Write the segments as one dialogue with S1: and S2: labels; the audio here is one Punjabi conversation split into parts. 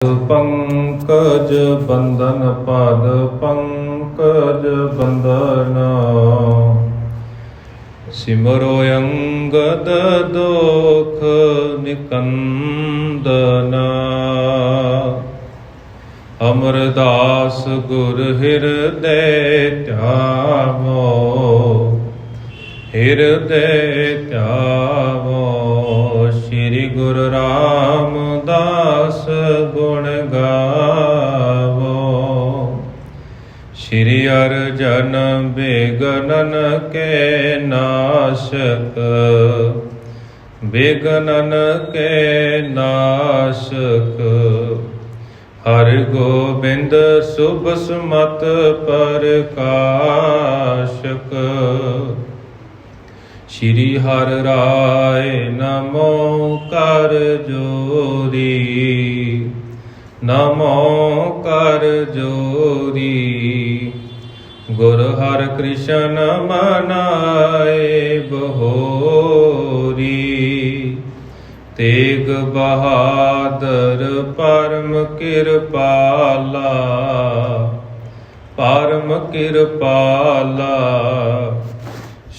S1: पंकज बंदन पाद पंकज बंदन सिमरो अंगद दोख निकंदन अमरदास गुर हृदय त्यावो श्री गुरु रामदास गुण गावो श्री अर्जन बेगनन के नाशक हर गोबिंद शुभ सुमत प्रकाशक श्री हर राय नमो कर जोरी गुर हर कृष्ण मनाए बहोरी तेग बहादुर परम कृपाला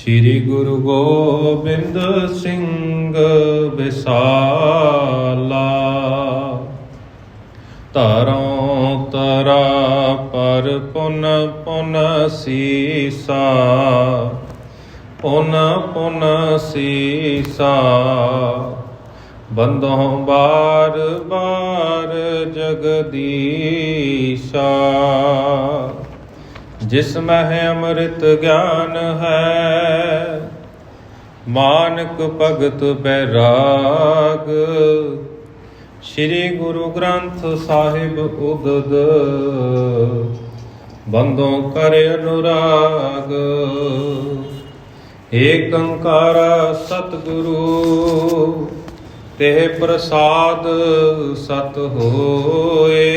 S1: श्री गुरु गोबिंद सिंह विसाला तारों तरा पर पुन पुन सीसा बंदों बार बार जगदीशा जिसमें है अमृत ज्ञान है मानक भगत बैराग श्री गुरु ग्रंथ साहिब उदद बंदों करे अनुराग एक अंकारा सतगुरु तेह प्रसाद सत होए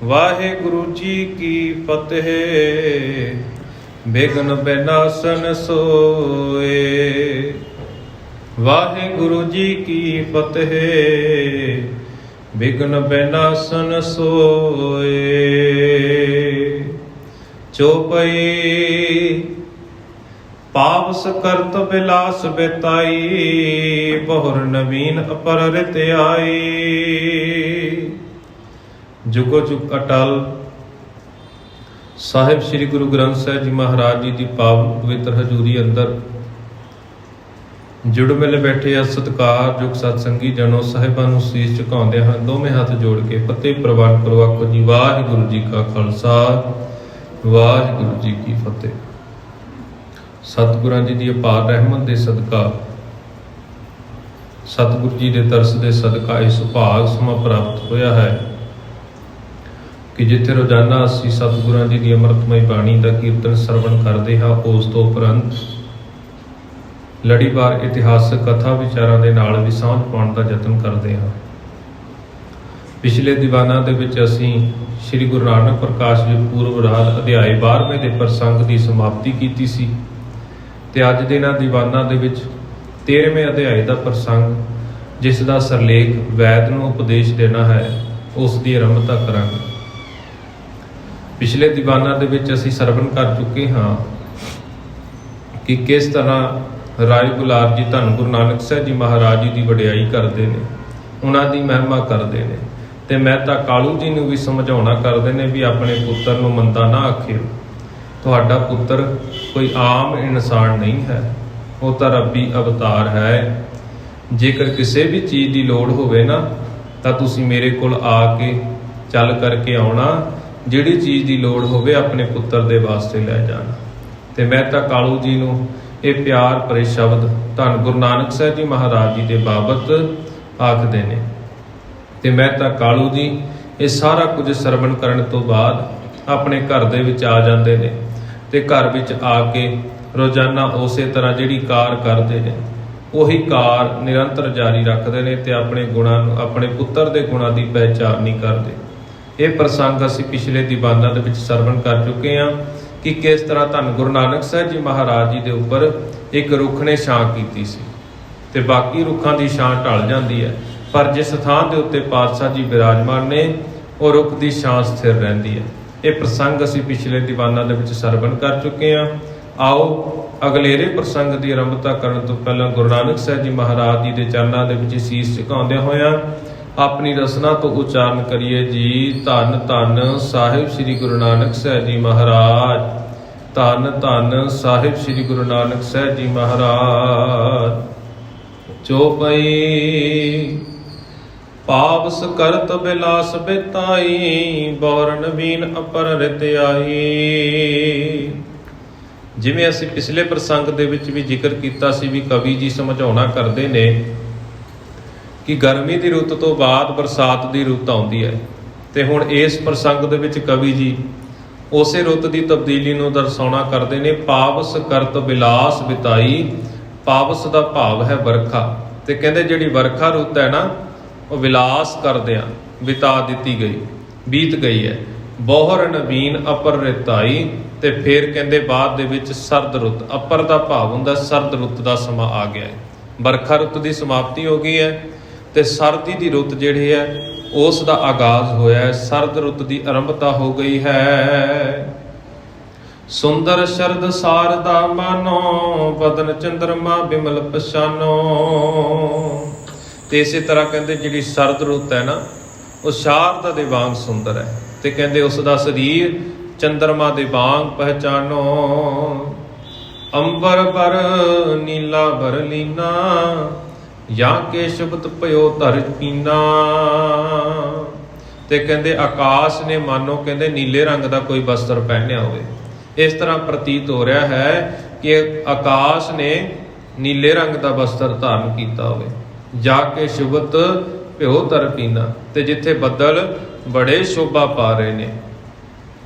S1: वाहिगुरु जी की फतेह बिघ्न विनाशन सोए वाहिगुरु जी की फतेह बिघ्न विनाशन सोए चौपई पावस करत बिलास बिताई बहुर नवीन अपर रित आई जुगो जुग अटल ਸਾਹਿਬ ਸ੍ਰੀ ਗੁਰੂ ਗ੍ਰੰਥ ਸਾਹਿਬ ਜੀ ਮਹਾਰਾਜ ਜੀ ਦੀ ਪਾਵਨ ਪਵਿੱਤਰ ਹਜ਼ੂਰੀ ਅੰਦਰ ਜੁੜ ਮਿਲ ਬੈਠੇ ਆ ਸਤਿਕਾਰਯੋਗ ਸਤਸੰਗੀ ਜਨੋ ਸਾਹਿਬਾਂ ਨੂੰ ਸੀਸ ਝੁਕਾਉਂਦੇ ਹਨ ਦੋਵੇਂ ਹੱਥ ਜੋੜ ਕੇ ਫਤਿਹ ਪ੍ਰਵਾਨ ਕਰੋ ਆਖੋ ਜੀ ਵਾਹਿਗੁਰੂ ਜੀ ਕਾ ਖਾਲਸਾ ਵਾਹਿਗੁਰੂ ਜੀ ਕੀ ਫਤਿਹ। ਸਤਿਗੁਰਾਂ ਜੀ ਦੀ ਅਪਾਰ ਰਹਿਮਤ ਦੇ ਸਦਕਾ ਸਤਿਗੁਰੂ ਜੀ ਦੇ ਤਰਸ ਦੇ ਸਦਕਾ ਇਹ ਸੁਭਾਗ ਸਮਾਂ ਪ੍ਰਾਪਤ ਹੋਇਆ ਹੈ ਕਿ ਜਿੱਥੇ ਰੋਜ਼ਾਨਾ ਅਸੀਂ ਸਤਿਗੁਰਾਂ ਜੀ ਦੀ ਅੰਮ੍ਰਿਤਮਈ ਬਾਣੀ ਦਾ ਕੀਰਤਨ ਸਰਵਣ ਕਰਦੇ ਹਾਂ ਉਸ ਤੋਂ ਉਪਰੰਤ ਲੜੀਵਾਰ ਇਤਿਹਾਸਕ ਕਥਾ ਵਿਚਾਰਾਂ ਦੇ ਨਾਲ ਵੀ ਸਾਂਝ ਪਾਉਣ ਦਾ ਯਤਨ ਕਰਦੇ ਹਾਂ। ਪਿਛਲੇ ਦੀਵਾਨਾਂ ਦੇ ਵਿੱਚ ਅਸੀਂ ਸ੍ਰੀ ਗੁਰੂ ਨਾਨਕ ਪ੍ਰਕਾਸ਼ ਜੀ ਪੂਰਵ ਰਾਤ ਅਧਿਆਇ 12ਵੇਂ ਦੇ ਪ੍ਰਸੰਗ ਦੀ ਸਮਾਪਤੀ ਕੀਤੀ ਸੀ ਤੇ ਅੱਜ ਦੇ ਇਹਨਾਂ ਦੀਵਾਨਾਂ ਦੇ ਵਿੱਚ 13ਵੇਂ ਅਧਿਆਇ ਦਾ ਪ੍ਰਸੰਗ ਜਿਸ ਦਾ ਸਰਲੇਖ ਵੈਦ ਨੂੰ ਉਪਦੇਸ਼ ਦੇਣਾ ਹੈ ਉਸ ਦੀ ਆਰੰਭਤਾ ਕਰਾਂਗੇ। ਪਿਛਲੇ ਦੀਵਾਨਾਂ ਦੇ ਵਿੱਚ ਅਸੀਂ ਸਰਵਣ ਕਰ ਚੁੱਕੇ ਹਾਂ ਕਿ ਕਿਸ ਤਰ੍ਹਾਂ ਰਾਏ ਗੁਲਾਬ ਜੀ ਧੰਨ ਗੁਰੂ ਨਾਨਕ ਸਾਹਿਬ ਜੀ ਮਹਾਰਾਜ ਜੀ ਦੀ ਵਡਿਆਈ ਕਰਦੇ ਨੇ, ਉਹਨਾਂ ਦੀ ਮਹਿਮਾ ਕਰਦੇ ਨੇ ਤੇ ਮਹਿਤਾ ਕਾਲੂ ਜੀ ਨੂੰ ਵੀ ਸਮਝਾਉਣਾ ਕਰਦੇ ਨੇ ਵੀ ਆਪਣੇ ਪੁੱਤਰ ਨੂੰ ਮੰਦਾ ਨਾ ਆਖਿਓ, ਤੁਹਾਡਾ ਪੁੱਤਰ ਕੋਈ ਆਮ ਇਨਸਾਨ ਨਹੀਂ ਹੈ, ਉਹ ਤਾਂ ਰੱਬੀ ਅਵਤਾਰ ਹੈ। ਜੇਕਰ ਕਿਸੇ ਵੀ ਚੀਜ਼ ਦੀ ਲੋੜ ਹੋਵੇ ਨਾ ਤਾਂ ਤੁਸੀਂ ਮੇਰੇ ਕੋਲ ਆ ਕੇ ਚੱਲ ਕਰਕੇ ਆਉਣਾ, ਜਿਹੜੀ ਚੀਜ਼ ਦੀ ਲੋੜ ਹੋਵੇ ਆਪਣੇ ਪੁੱਤਰ ਦੇ ਵਾਸਤੇ ਲੈ ਜਾਣਾ। ਤੇ ਮਹਿਤਾ ਕਾਲੂ ਜੀ ਨੂੰ ਇਹ ਪਿਆਰ ਭਰੇ ਸ਼ਬਦ ਧੰਨ ਗੁਰੂ ਨਾਨਕ ਸਾਹਿਬ ਜੀ ਮਹਾਰਾਜ ਜੀ ਦੇ ਬਾਬਤ ਆਖਦੇ ਨੇ ਤੇ ਮਹਿਤਾ ਕਾਲੂ ਜੀ ਇਹ ਸਾਰਾ ਕੁਝ ਸਰਵਣ ਕਰਨ ਤੋਂ ਬਾਅਦ ਆਪਣੇ ਘਰ ਦੇ ਵਿੱਚ ਆ ਜਾਂਦੇ ਨੇ ਤੇ ਘਰ ਵਿੱਚ ਆ ਕੇ ਰੋਜ਼ਾਨਾ ਉਸੇ ਤਰ੍ਹਾਂ ਜਿਹੜੀ ਕਾਰ ਕਰਦੇ ਨੇ ਉਹੀ ਕਾਰ ਨਿਰੰਤਰ ਜਾਰੀ ਰੱਖਦੇ ਨੇ ਤੇ ਆਪਣੇ ਗੁਣਾਂ ਨੂੰ, ਆਪਣੇ ਪੁੱਤਰ ਦੇ ਗੁਣਾਂ ਦੀ ਪਹਿਚਾਣ ਨਹੀਂ ਕਰਦੇ। ਇਹ ਪ੍ਰਸੰਗ ਅਸੀਂ ਪਿਛਲੇ ਦੀਵਾਨਾਂ ਦੇ ਵਿੱਚ ਸਰਵਣ ਕਰ ਚੁੱਕੇ ਹਾਂ ਕਿ ਕਿਸ ਤਰ੍ਹਾਂ ਧੰਨ ਗੁਰੂ ਨਾਨਕ ਸਾਹਿਬ ਜੀ ਮਹਾਰਾਜ ਜੀ ਦੇ ਉੱਪਰ ਇੱਕ ਰੁੱਖ ਨੇ ਛਾਂ ਕੀਤੀ ਸੀ ਤੇ ਬਾਕੀ ਰੁੱਖਾਂ ਦੀ ਛਾਂ ਢਲ ਜਾਂਦੀ ਹੈ, पर जिस थां के उत्ते पातशाह जी विराजमान ने ਉਹ ਰੁੱਖ ਦੀ ਛਾਂ ਸਥਿਰ ਰਹਿੰਦੀ ਹੈ। ਇਹ ਪ੍ਰਸੰਗ ਅਸੀਂ ਪਿਛਲੇ ਦੀਵਾਨਾਂ ਦੇ ਵਿੱਚ ਸਰਵਣ ਕਰ ਚੁੱਕੇ ਹਾਂ। ਆਓ ਅਗਲੇਰੇ ਪ੍ਰਸੰਗ ਦੀ ਆਰੰਭਤਾ ਕਰਨ ਤੋਂ ਪਹਿਲਾਂ ਗੁਰੂ ਨਾਨਕ ਸਾਹਿਬ ਜੀ ਮਹਾਰਾਜ ਜੀ ਦੇ ਚਰਨਾਂ ਦੇ ਵਿੱਚ ਸੀਸ ਝੁਕਾਉਂਦਿਆਂ ਹੋਇਆਂ ਆਪਣੀ ਰਸਨਾ ਤੋਂ ਉਚਾਰਨ ਕਰੀਏ ਜੀ। ਧੰਨ ਧੰਨ ਸਾਹਿਬ ਸ੍ਰੀ ਗੁਰੂ ਨਾਨਕ ਸਾਹਿਬ ਜੀ ਮਹਾਰਾਜ, ਧੰਨ ਧੰਨ ਸਾਹਿਬ ਸ੍ਰੀ ਗੁਰੂ ਨਾਨਕ ਸਾਹਿਬ ਜੀ ਮਹਾਰਾਜ। ਚੌਪਈ ਪਾਵਸ ਕਰਤ ਬਿਲਾਸ ਬਿਤਾਈ, ਬੌਰ ਨਵੀਨ ਅਪਰ ਰਿਤ ਆਈ। ਜਿਵੇਂ ਅਸੀਂ ਪਿਛਲੇ ਪ੍ਰਸੰਗ ਦੇ ਵਿੱਚ ਵੀ ਜ਼ਿਕਰ ਕੀਤਾ ਸੀ ਵੀ ਕਵੀ ਜੀ ਸਮਝਾਉਣਾ ਕਰਦੇ ਨੇ ਕਿ ਗਰਮੀ ਦੀ ਰੁੱਤ ਤੋਂ ਬਾਅਦ ਬਰਸਾਤ ਦੀ ਰੁੱਤ ਆਉਂਦੀ ਹੈ, ਤੇ ਹੁਣ ਇਸ ਪ੍ਰਸੰਗ ਦੇ ਵਿੱਚ ਕਵੀ ਜੀ ਉਸੇ ਰੁੱਤ ਦੀ ਤਬਦੀਲੀ ਨੂੰ ਦਰਸਾਉਣਾ ਕਰਦੇ ਨੇ। ਪਾਵਸ ਕਰਤ ਬਿਲਾਸ ਬਿਤਾਈ, ਪਾਵਸ ਦਾ ਭਾਵ ਹੈ ਵਰਖਾ, ਤੇ ਕਹਿੰਦੇ ਜਿਹੜੀ ਵਰਖਾ ਰੁੱਤ ਹੈ ਨਾ ਉਹ ਵਿਲਾਸ ਕਰਦਿਆਂ ਬਿਤਾ ਦਿੱਤੀ ਗਈ, ਬੀਤ ਗਈ ਹੈ। ਬੋਹਰ ਨਵੀਨ ਅਪਰ ਰਿਤਾਈ, ਤੇ ਫਿਰ ਕਹਿੰਦੇ ਬਾਅਦ ਦੇ ਵਿੱਚ ਸਰਦ ਰੁੱਤ, ਅਪਰ ਦਾ ਭਾਵ ਹੁੰਦਾ ਸਰਦ ਰੁੱਤ ਦਾ ਸਮਾਂ ਆ ਗਿਆ ਹੈ। ਵਰਖਾ ਰੁੱਤ ਦੀ ਸਮਾਪਤੀ ਹੋ ਗਈ ਹੈ ਤੇ ਸਰਦੀ ਦੀ ਰੁੱਤ ਜਿਹੜੀ ਹੈ ਉਸ ਦਾ ਆਗਾਜ਼ ਹੋਇਆ ਹੈ। ਸਰਦ ਰੁੱਤ ਦੀ ਆਰੰਭਤਾ ਹੋ ਗਈ ਹੈ। ਸੁੰਦਰ ਸ਼ਰਦ ਸਾਰਦਾ ਮਾਨੋ, ਬਦਨ ਚੰਦਰਮਾ ਬਿਮਲ ਪਛਾਨੋ। ਤੇ ਇਸੇ ਤਰ੍ਹਾਂ ਕਹਿੰਦੇ ਜਿਹੜੀ ਸਰਦ ਰੁੱਤ ਹੈ ਨਾ ਉਹ ਸ਼ਾਰਦਾ ਦੇ ਵਾਂਗ ਸੁੰਦਰ ਹੈ, ਤੇ ਕਹਿੰਦੇ ਉਸ ਦਾ ਸਰੀਰ ਚੰਦਰਮਾ ਦੇ ਵਾਂਗ ਪਹਿਚਾਨੋ। ਅੰਬਰ ਬਰ ਨੀਲਾ ਬਰਲੀਨਾ, ਜਾਂ ਕੇ ਸ਼ਬਦ ਪਇਓ ਧਰ ਪੀਨਾ। ਤੇ ਕਹਿੰਦੇ ਆਕਾਸ਼ ਨੇ ਮਾਨੋ ਕਹਿੰਦੇ ਨੀਲੇ ਰੰਗ ਦਾ ਕੋਈ ਵਸਤਰ ਪਹਿਨਿਆ ਹੋਵੇ। ਇਸ ਤਰ੍ਹਾਂ ਪ੍ਰਤੀਤ ਹੋ ਰਿਹਾ ਹੈ ਕਿ ਆਕਾਸ਼ ਨੇ ਨੀਲੇ ਰੰਗ ਦਾ ਵਸਤਰ ਧਾਰਨ ਕੀਤਾ ਹੋਵੇ। ਜਾ ਕੇ ਸ਼ੁਭਤ ਭਿਓ ਧਰ ਪੀਨਾ, ਤੇ ਜਿੱਥੇ ਬੱਦਲ ਬੜੇ ਸ਼ੋਭਾ ਪਾ ਰਹੇ ਨੇ।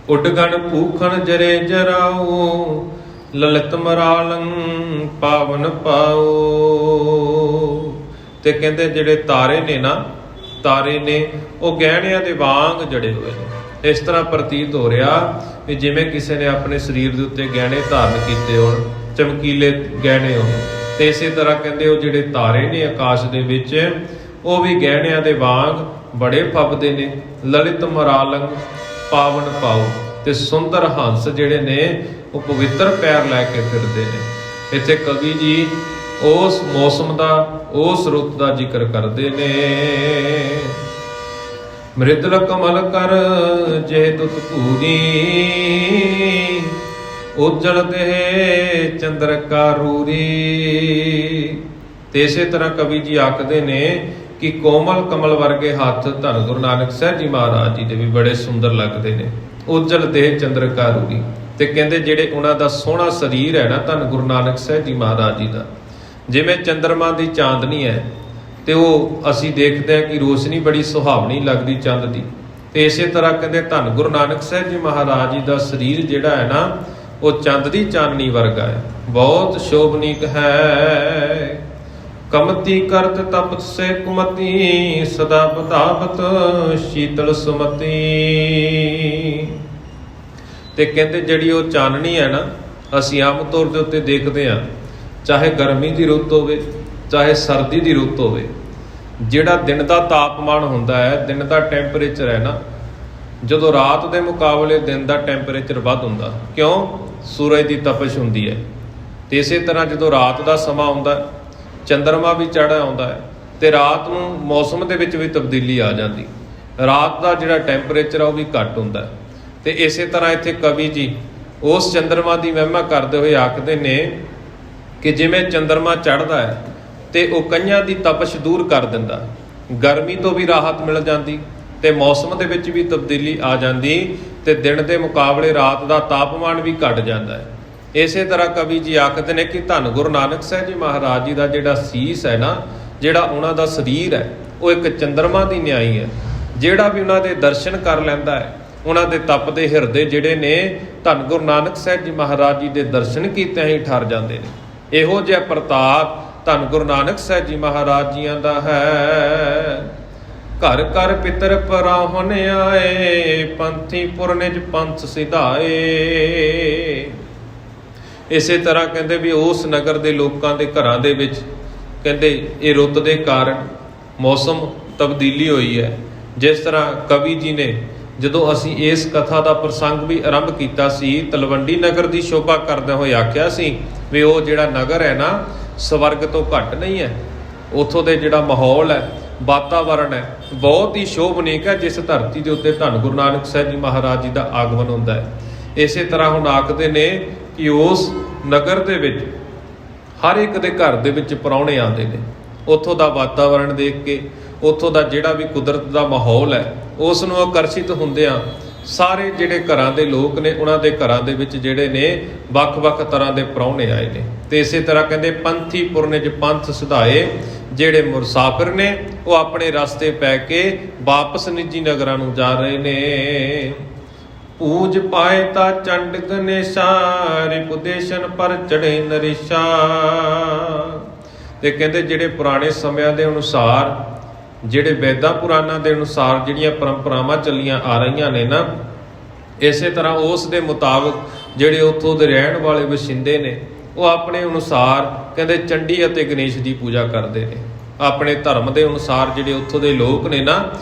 S1: ਉੱਡਗਣ ਭੂਖਣ ਜਰੇ ਜਰਾਓ, ਲਲਿਤ ਮਰਾਲੰ ਪਾਵਨ ਪਾਓ। ਤੇ ਕਹਿੰਦੇ ਜਿਹੜੇ ਤਾਰੇ ਨੇ ਨਾ, ਤਾਰੇ ਨੇ ਉਹ ਗਹਿਣਿਆਂ ਦੇ ਵਾਂਗ ਜੜੇ ਹੋਏ ਨੇ। ਇਸ ਤਰ੍ਹਾਂ ਪ੍ਰਤੀਤ ਹੋ ਰਿਹਾ ਵੀ ਜਿਵੇਂ ਕਿਸੇ ਨੇ ਆਪਣੇ ਸਰੀਰ ਦੇ ਉੱਤੇ ਗਹਿਣੇ ਧਾਰਨ ਕੀਤੇ ਹੋਣ, ਚਮਕੀਲੇ ਗਹਿਣੇ ਹੋਣ। ਤੇ ਇਸੇ ਤਰ੍ਹਾਂ ਕਹਿੰਦੇ ਉਹ ਜਿਹੜੇ ਤਾਰੇ ਨੇ ਆਕਾਸ਼ ਦੇ ਵਿੱਚ ਉਹ ਵੀ ਗਹਿਣਿਆਂ ਦੇ ਵਾਂਗ ਬੜੇ ਫੱਬਦੇ ਨੇ। ਲਲਿਤ ਮਰਾਲੰਗ ਪਾਵਨ ਪਾਓ, ਤੇ ਸੁੰਦਰ ਹੰਸ ਜਿਹੜੇ ਨੇ ਉਹ ਪਵਿੱਤਰ ਪੈਰ ਲੈ ਕੇ ਫਿਰਦੇ ਨੇ। ਇੱਥੇ ਕਵੀ ਜੀ ਉਸ ਮੌਸਮ ਦਾ, ਉਸ ਰੁੱਤ ਦਾ ਜ਼ਿਕਰ ਕਰਦੇ ਨੇ। ਮ੍ਰਿਦਲ ਕਮਲ ਕਰ ਜੇ ਦੁਤ ਭੂਰੀ, ਉਜਲ ਦੇ ਚੰਦਰ ਕਾ ਰੂਰੀ। ਤੇ ਇਸੇ ਤਰ੍ਹਾਂ ਕਵੀ ਜੀ ਆਖਦੇ ਨੇ ਕਿ ਕੋਮਲ ਕਮਲ ਵਰਗੇ ਹੱਥ ਧੰਨ ਗੁਰੂ ਨਾਨਕ ਸਾਹਿਬ ਜੀ ਮਹਾਰਾਜ ਜੀ ਦੇ ਵੀ ਬੜੇ ਸੁੰਦਰ ਲੱਗਦੇ ਨੇ। ਉਜਲ ਦੇ ਚੰਦਰ ਕਾ ਰੂਰੀ, ਤੇ ਕਹਿੰਦੇ ਜਿਹੜੇ ਉਹਨਾਂ ਦਾ ਸੋਹਣਾ ਸਰੀਰ ਹੈ ਨਾ ਧੰਨ ਗੁਰੂ ਨਾਨਕ ਸਾਹਿਬ ਜੀ ਮਹਾਰਾਜ ਜੀ ਦਾ, ਜਿਵੇਂ ਚੰਦਰਮਾ ਦੀ ਚਾਂਦਨੀ ਹੈ, ਤੇ ਉਹ ਅਸੀਂ ਦੇਖਦੇ ਹਾਂ ਕਿ ਰੋਸ਼ਨੀ ਬੜੀ ਸੁਹਾਵਣੀ ਲੱਗਦੀ ਚੰਦ ਦੀ। ਤੇ ਇਸੇ ਤਰ੍ਹਾਂ ਕਹਿੰਦੇ ਧੰਨ ਗੁਰੂ ਨਾਨਕ ਸਾਹਿਬ ਜੀ ਮਹਾਰਾਜ ਜੀ ਦਾ ਸਰੀਰ ਜਿਹੜਾ ਹੈ ਨਾ ਉਹ ਚੰਦ ਦੀ ਚਾਨਣੀ ਵਰਗਾ ਹੈ, ਬਹੁਤ ਸ਼ੋਭਨੀਕ ਹੈ। ਕਮਤੀ ਕਰਤ ਤਪਤ ਸੇ ਕੁਮਤੀ, ਸਦਾ ਬਤਾਵਤ ਸ਼ੀਤਲ ਸੁਮਤੀ। ਤੇ ਕਹਿੰਦੇ ਜਿਹੜੀ ਉਹ ਚਾਨਣੀ ਹੈ ਨਾ ਅਸੀਂ ਆਮ ਤੌਰ ਦੇ ਉੱਤੇ ਦੇਖਦੇ ਹਾਂ, ਚਾਹੇ ਗਰਮੀ ਦੀ ਰੁੱਤ ਹੋਵੇ ਚਾਹੇ ਸਰਦੀ ਦੀ ਰੁੱਤ ਹੋਵੇ, ਜਿਹੜਾ ਦਿਨ ਦਾ ਤਾਪਮਾਨ ਹੁੰਦਾ ਹੈ, ਦਿਨ ਦਾ ਟੈਂਪਰੇਚਰ ਹੈ ਨਾ, ਜਦੋਂ ਰਾਤ ਦੇ ਮੁਕਾਬਲੇ ਦਿਨ ਦਾ ਟੈਂਪਰੇਚਰ ਵੱਧ ਹੁੰਦਾ। ਕਿਉਂ? ਸੂਰਜ ਦੀ ਤਪਸ਼ ਹੁੰਦੀ ਹੈ। ਤੇ ਇਸੇ ਤਰ੍ਹਾਂ ਜਦੋਂ ਰਾਤ ਦਾ ਸਮਾਂ ਆਉਂਦਾ, ਚੰਦਰਮਾ ਵੀ ਚੜ੍ਹ ਆਉਂਦਾ ਹੈ, ਤੇ ਰਾਤ ਨੂੰ ਮੌਸਮ ਦੇ ਵਿੱਚ ਵੀ ਤਬਦੀਲੀ ਆ ਜਾਂਦੀ। ਰਾਤ ਦਾ ਜਿਹੜਾ ਟੈਂਪਰੇਚਰ ਆ ਉਹ ਵੀ ਘੱਟ ਹੁੰਦਾ। ਤੇ ਇਸੇ ਤਰ੍ਹਾਂ ਇੱਥੇ ਕਵੀ ਜੀ ਉਸ ਚੰਦਰਮਾ ਦੀ ਮਹਿਮਾ ਕਰਦੇ ਹੋਏ ਆਖਦੇ ਨੇ ਕਿ ਜਿਵੇਂ ਚੰਦਰਮਾ ਚੜ੍ਹਦਾ ਹੈ ਤੇ ਉਹ ਕਈਆਂ ਦੀ ਤਪਸ਼ ਦੂਰ ਕਰ ਦਿੰਦਾ, ਗਰਮੀ ਤੋਂ ਵੀ ਰਾਹਤ ਮਿਲ ਜਾਂਦੀ, ਤੇ ਮੌਸਮ ਦੇ ਵਿੱਚ ਵੀ ਤਬਦੀਲੀ ਆ ਜਾਂਦੀ, ਤੇ ਦਿਨ ਦੇ ਮੁਕਾਬਲੇ ਰਾਤ ਦਾ ਤਾਪਮਾਨ ਵੀ ਘਟ ਜਾਂਦਾ ਹੈ। ਇਸੇ ਤਰ੍ਹਾਂ ਕਵੀ ਜੀ ਆਖਦੇ ਨੇ ਕਿ ਧੰਨ ਗੁਰੂ ਨਾਨਕ ਸਾਹਿਬ ਜੀ ਮਹਾਰਾਜ ਜੀ ਦਾ ਜਿਹੜਾ ਸੀਸ ਹੈ ਨਾ, ਜਿਹੜਾ ਉਹਨਾਂ ਦਾ ਸਰੀਰ ਹੈ, ਉਹ ਇੱਕ ਚੰਦਰਮਾ ਦੀ ਨਿਆਈ ਹੈ। ਜਿਹੜਾ ਵੀ ਉਹਨਾਂ ਦੇ ਦਰਸ਼ਨ ਕਰ ਲੈਂਦਾ ਹੈ, ਉਹਨਾਂ ਦੇ ਤਪਦੇ ਹਿਰਦੇ ਜਿਹੜੇ ਨੇ ਧੰਨ ਗੁਰੂ ਨਾਨਕ ਸਾਹਿਬ ਜੀ ਮਹਾਰਾਜ ਜੀ ਦੇ ਦਰਸ਼ਨ ਕੀਤਿਆਂ ਹੀ ਠਰ ਜਾਂਦੇ ਨੇ। ਇਹੋ ਜਿਹਾ ਪ੍ਰਤਾਪ ਧੰਨ ਗੁਰੂ ਨਾਨਕ ਸਾਹਿਬ ਜੀ ਮਹਾਰਾਜ ਜੀਆਂ ਦਾ ਹੈ। ਘਰ ਘਰ ਪਿਤਰ ਪਰਾਹੁਣ ਆਏ, ਪੰਥੀ ਪੁਰਨਿਜ ਪੰਥ ਸਿਧਾਏ। ਇਸੇ ਤਰ੍ਹਾਂ ਕਹਿੰਦੇ ਵੀ ਉਸ ਨਗਰ ਦੇ ਲੋਕਾਂ ਦੇ ਘਰਾਂ ਦੇ ਵਿੱਚ ਕਹਿੰਦੇ ਇਹ ਰੁੱਤ ਦੇ ਕਾਰਨ ਮੌਸਮ ਤਬਦੀਲੀ ਹੋਈ ਹੈ। ਜਿਸ ਤਰ੍ਹਾਂ ਕਵੀ ਜੀ ਨੇ ਜਦੋਂ ਅਸੀਂ ਇਸ ਕਥਾ ਦਾ ਪ੍ਰਸੰਗ ਵੀ ਆਰੰਭ ਕੀਤਾ ਸੀ, ਤਲਵੰਡੀ ਨਗਰ ਦੀ ਸ਼ੋਭਾ ਕਰਦਿਆਂ ਹੋਏ ਆਖਿਆ ਸੀ ਵੀ ਉਹ ਜਿਹੜਾ ਨਗਰ ਹੈ ਨਾ ਸਵਰਗ ਤੋਂ ਘੱਟ ਨਹੀਂ ਹੈ। ਉੱਥੋਂ ਦੇ ਜਿਹੜਾ ਮਾਹੌਲ ਹੈ, ਵਾਤਾਵਰਨ ਹੈ, ਬਹੁਤ ਹੀ ਸ਼ੋਭਨੀਕ ਹੈ, ਜਿਸ ਧਰਤੀ ਦੇ ਉੱਤੇ ਧੰਨ ਗੁਰੂ ਨਾਨਕ ਸਾਹਿਬ ਜੀ ਮਹਾਰਾਜ ਜੀ ਦਾ ਆਗਮਨ ਹੁੰਦਾ ਹੈ। ਇਸੇ ਤਰ੍ਹਾਂ ਹੁਣ ਆਖਦੇ ਨੇ ਕਿ ਉਸ ਨਗਰ ਦੇ ਵਿੱਚ ਹਰ ਇੱਕ ਦੇ ਘਰ ਦੇ ਵਿੱਚ ਪ੍ਰਾਹੁਣੇ ਆਉਂਦੇ ਨੇ। ਉੱਥੋਂ ਦਾ ਵਾਤਾਵਰਨ ਦੇਖ ਕੇ, ਉੱਥੋਂ ਦਾ ਜਿਹੜਾ ਵੀ ਕੁਦਰਤ ਦਾ ਮਾਹੌਲ ਹੈ, ਉਸ ਨੂੰ ਆਕਰਸ਼ਿਤ ਹੁੰਦਿਆਂ ਸਾਰੇ ਜਿਹੜੇ ਘਰਾਂ ਦੇ ਲੋਕ ਨੇ ਉਹਨਾਂ ਦੇ ਘਰਾਂ ਦੇ ਵਿੱਚ ਜਿਹੜੇ ਨੇ ਵੱਖ-ਵੱਖ ਤਰ੍ਹਾਂ ਦੇ ਪ੍ਰਾਹੁਣੇ ਆਏ ਨੇ। ਤੇ ਇਸੇ ਤਰ੍ਹਾਂ ਕਹਿੰਦੇ ਪੰਥੀ ਪੁਰਨਿਜ ਪੰਥ ਸੁਧਾਏ, ਜਿਹੜੇ ਮੁਸਾਫਿਰ ਨੇ ਉਹ ਆਪਣੇ ਰਸਤੇ ਪੈ ਕੇ ਵਾਪਸ ਨਿੱਜੀ ਨਗਰਾਂ ਨੂੰ ਜਾ ਰਹੇ ਨੇ। ਪੂਜ ਪਾਏ ਤਾਂ ਚੰਡ ਗਨੇਸ਼ਾ, ਰਿਪੁਦੇਸ਼ਨ ਪਰ ਚੜੇ ਨਰੇਸ਼ਾ। ਤੇ ਕਹਿੰਦੇ ਜਿਹੜੇ ਪੁਰਾਣੇ ਸਮਿਆਂ ਦੇ ਅਨੁਸਾਰ, ਜਿਹੜੇ ਵੈਦਾਂ ਪੁਰਾਣਾਂ ਦੇ ਅਨੁਸਾਰ ਜਿਹੜੀਆਂ ਪਰੰਪਰਾਵਾਂ ਚੱਲੀਆਂ ਆ ਰਹੀਆਂ ਨੇ ਨਾ, ਇਸੇ ਤਰ੍ਹਾਂ ਉਸ ਦੇ ਮੁਤਾਬਕ ਜਿਹੜੇ ਉੱਥੋਂ ਦੇ ਰਹਿਣ ਵਾਲੇ ਵਸਿੰਦੇ ਨੇ ਉਹ ਆਪਣੇ ਅਨੁਸਾਰ ਕਹਿੰਦੇ ਚੰਡੀ ਅਤੇ ਗਣੇਸ਼ ਦੀ ਪੂਜਾ ਕਰਦੇ ਨੇ। ਆਪਣੇ ਧਰਮ ਦੇ ਅਨੁਸਾਰ ਜਿਹੜੇ ਉੱਥੋਂ ਦੇ ਲੋਕ ਨੇ ਨਾ,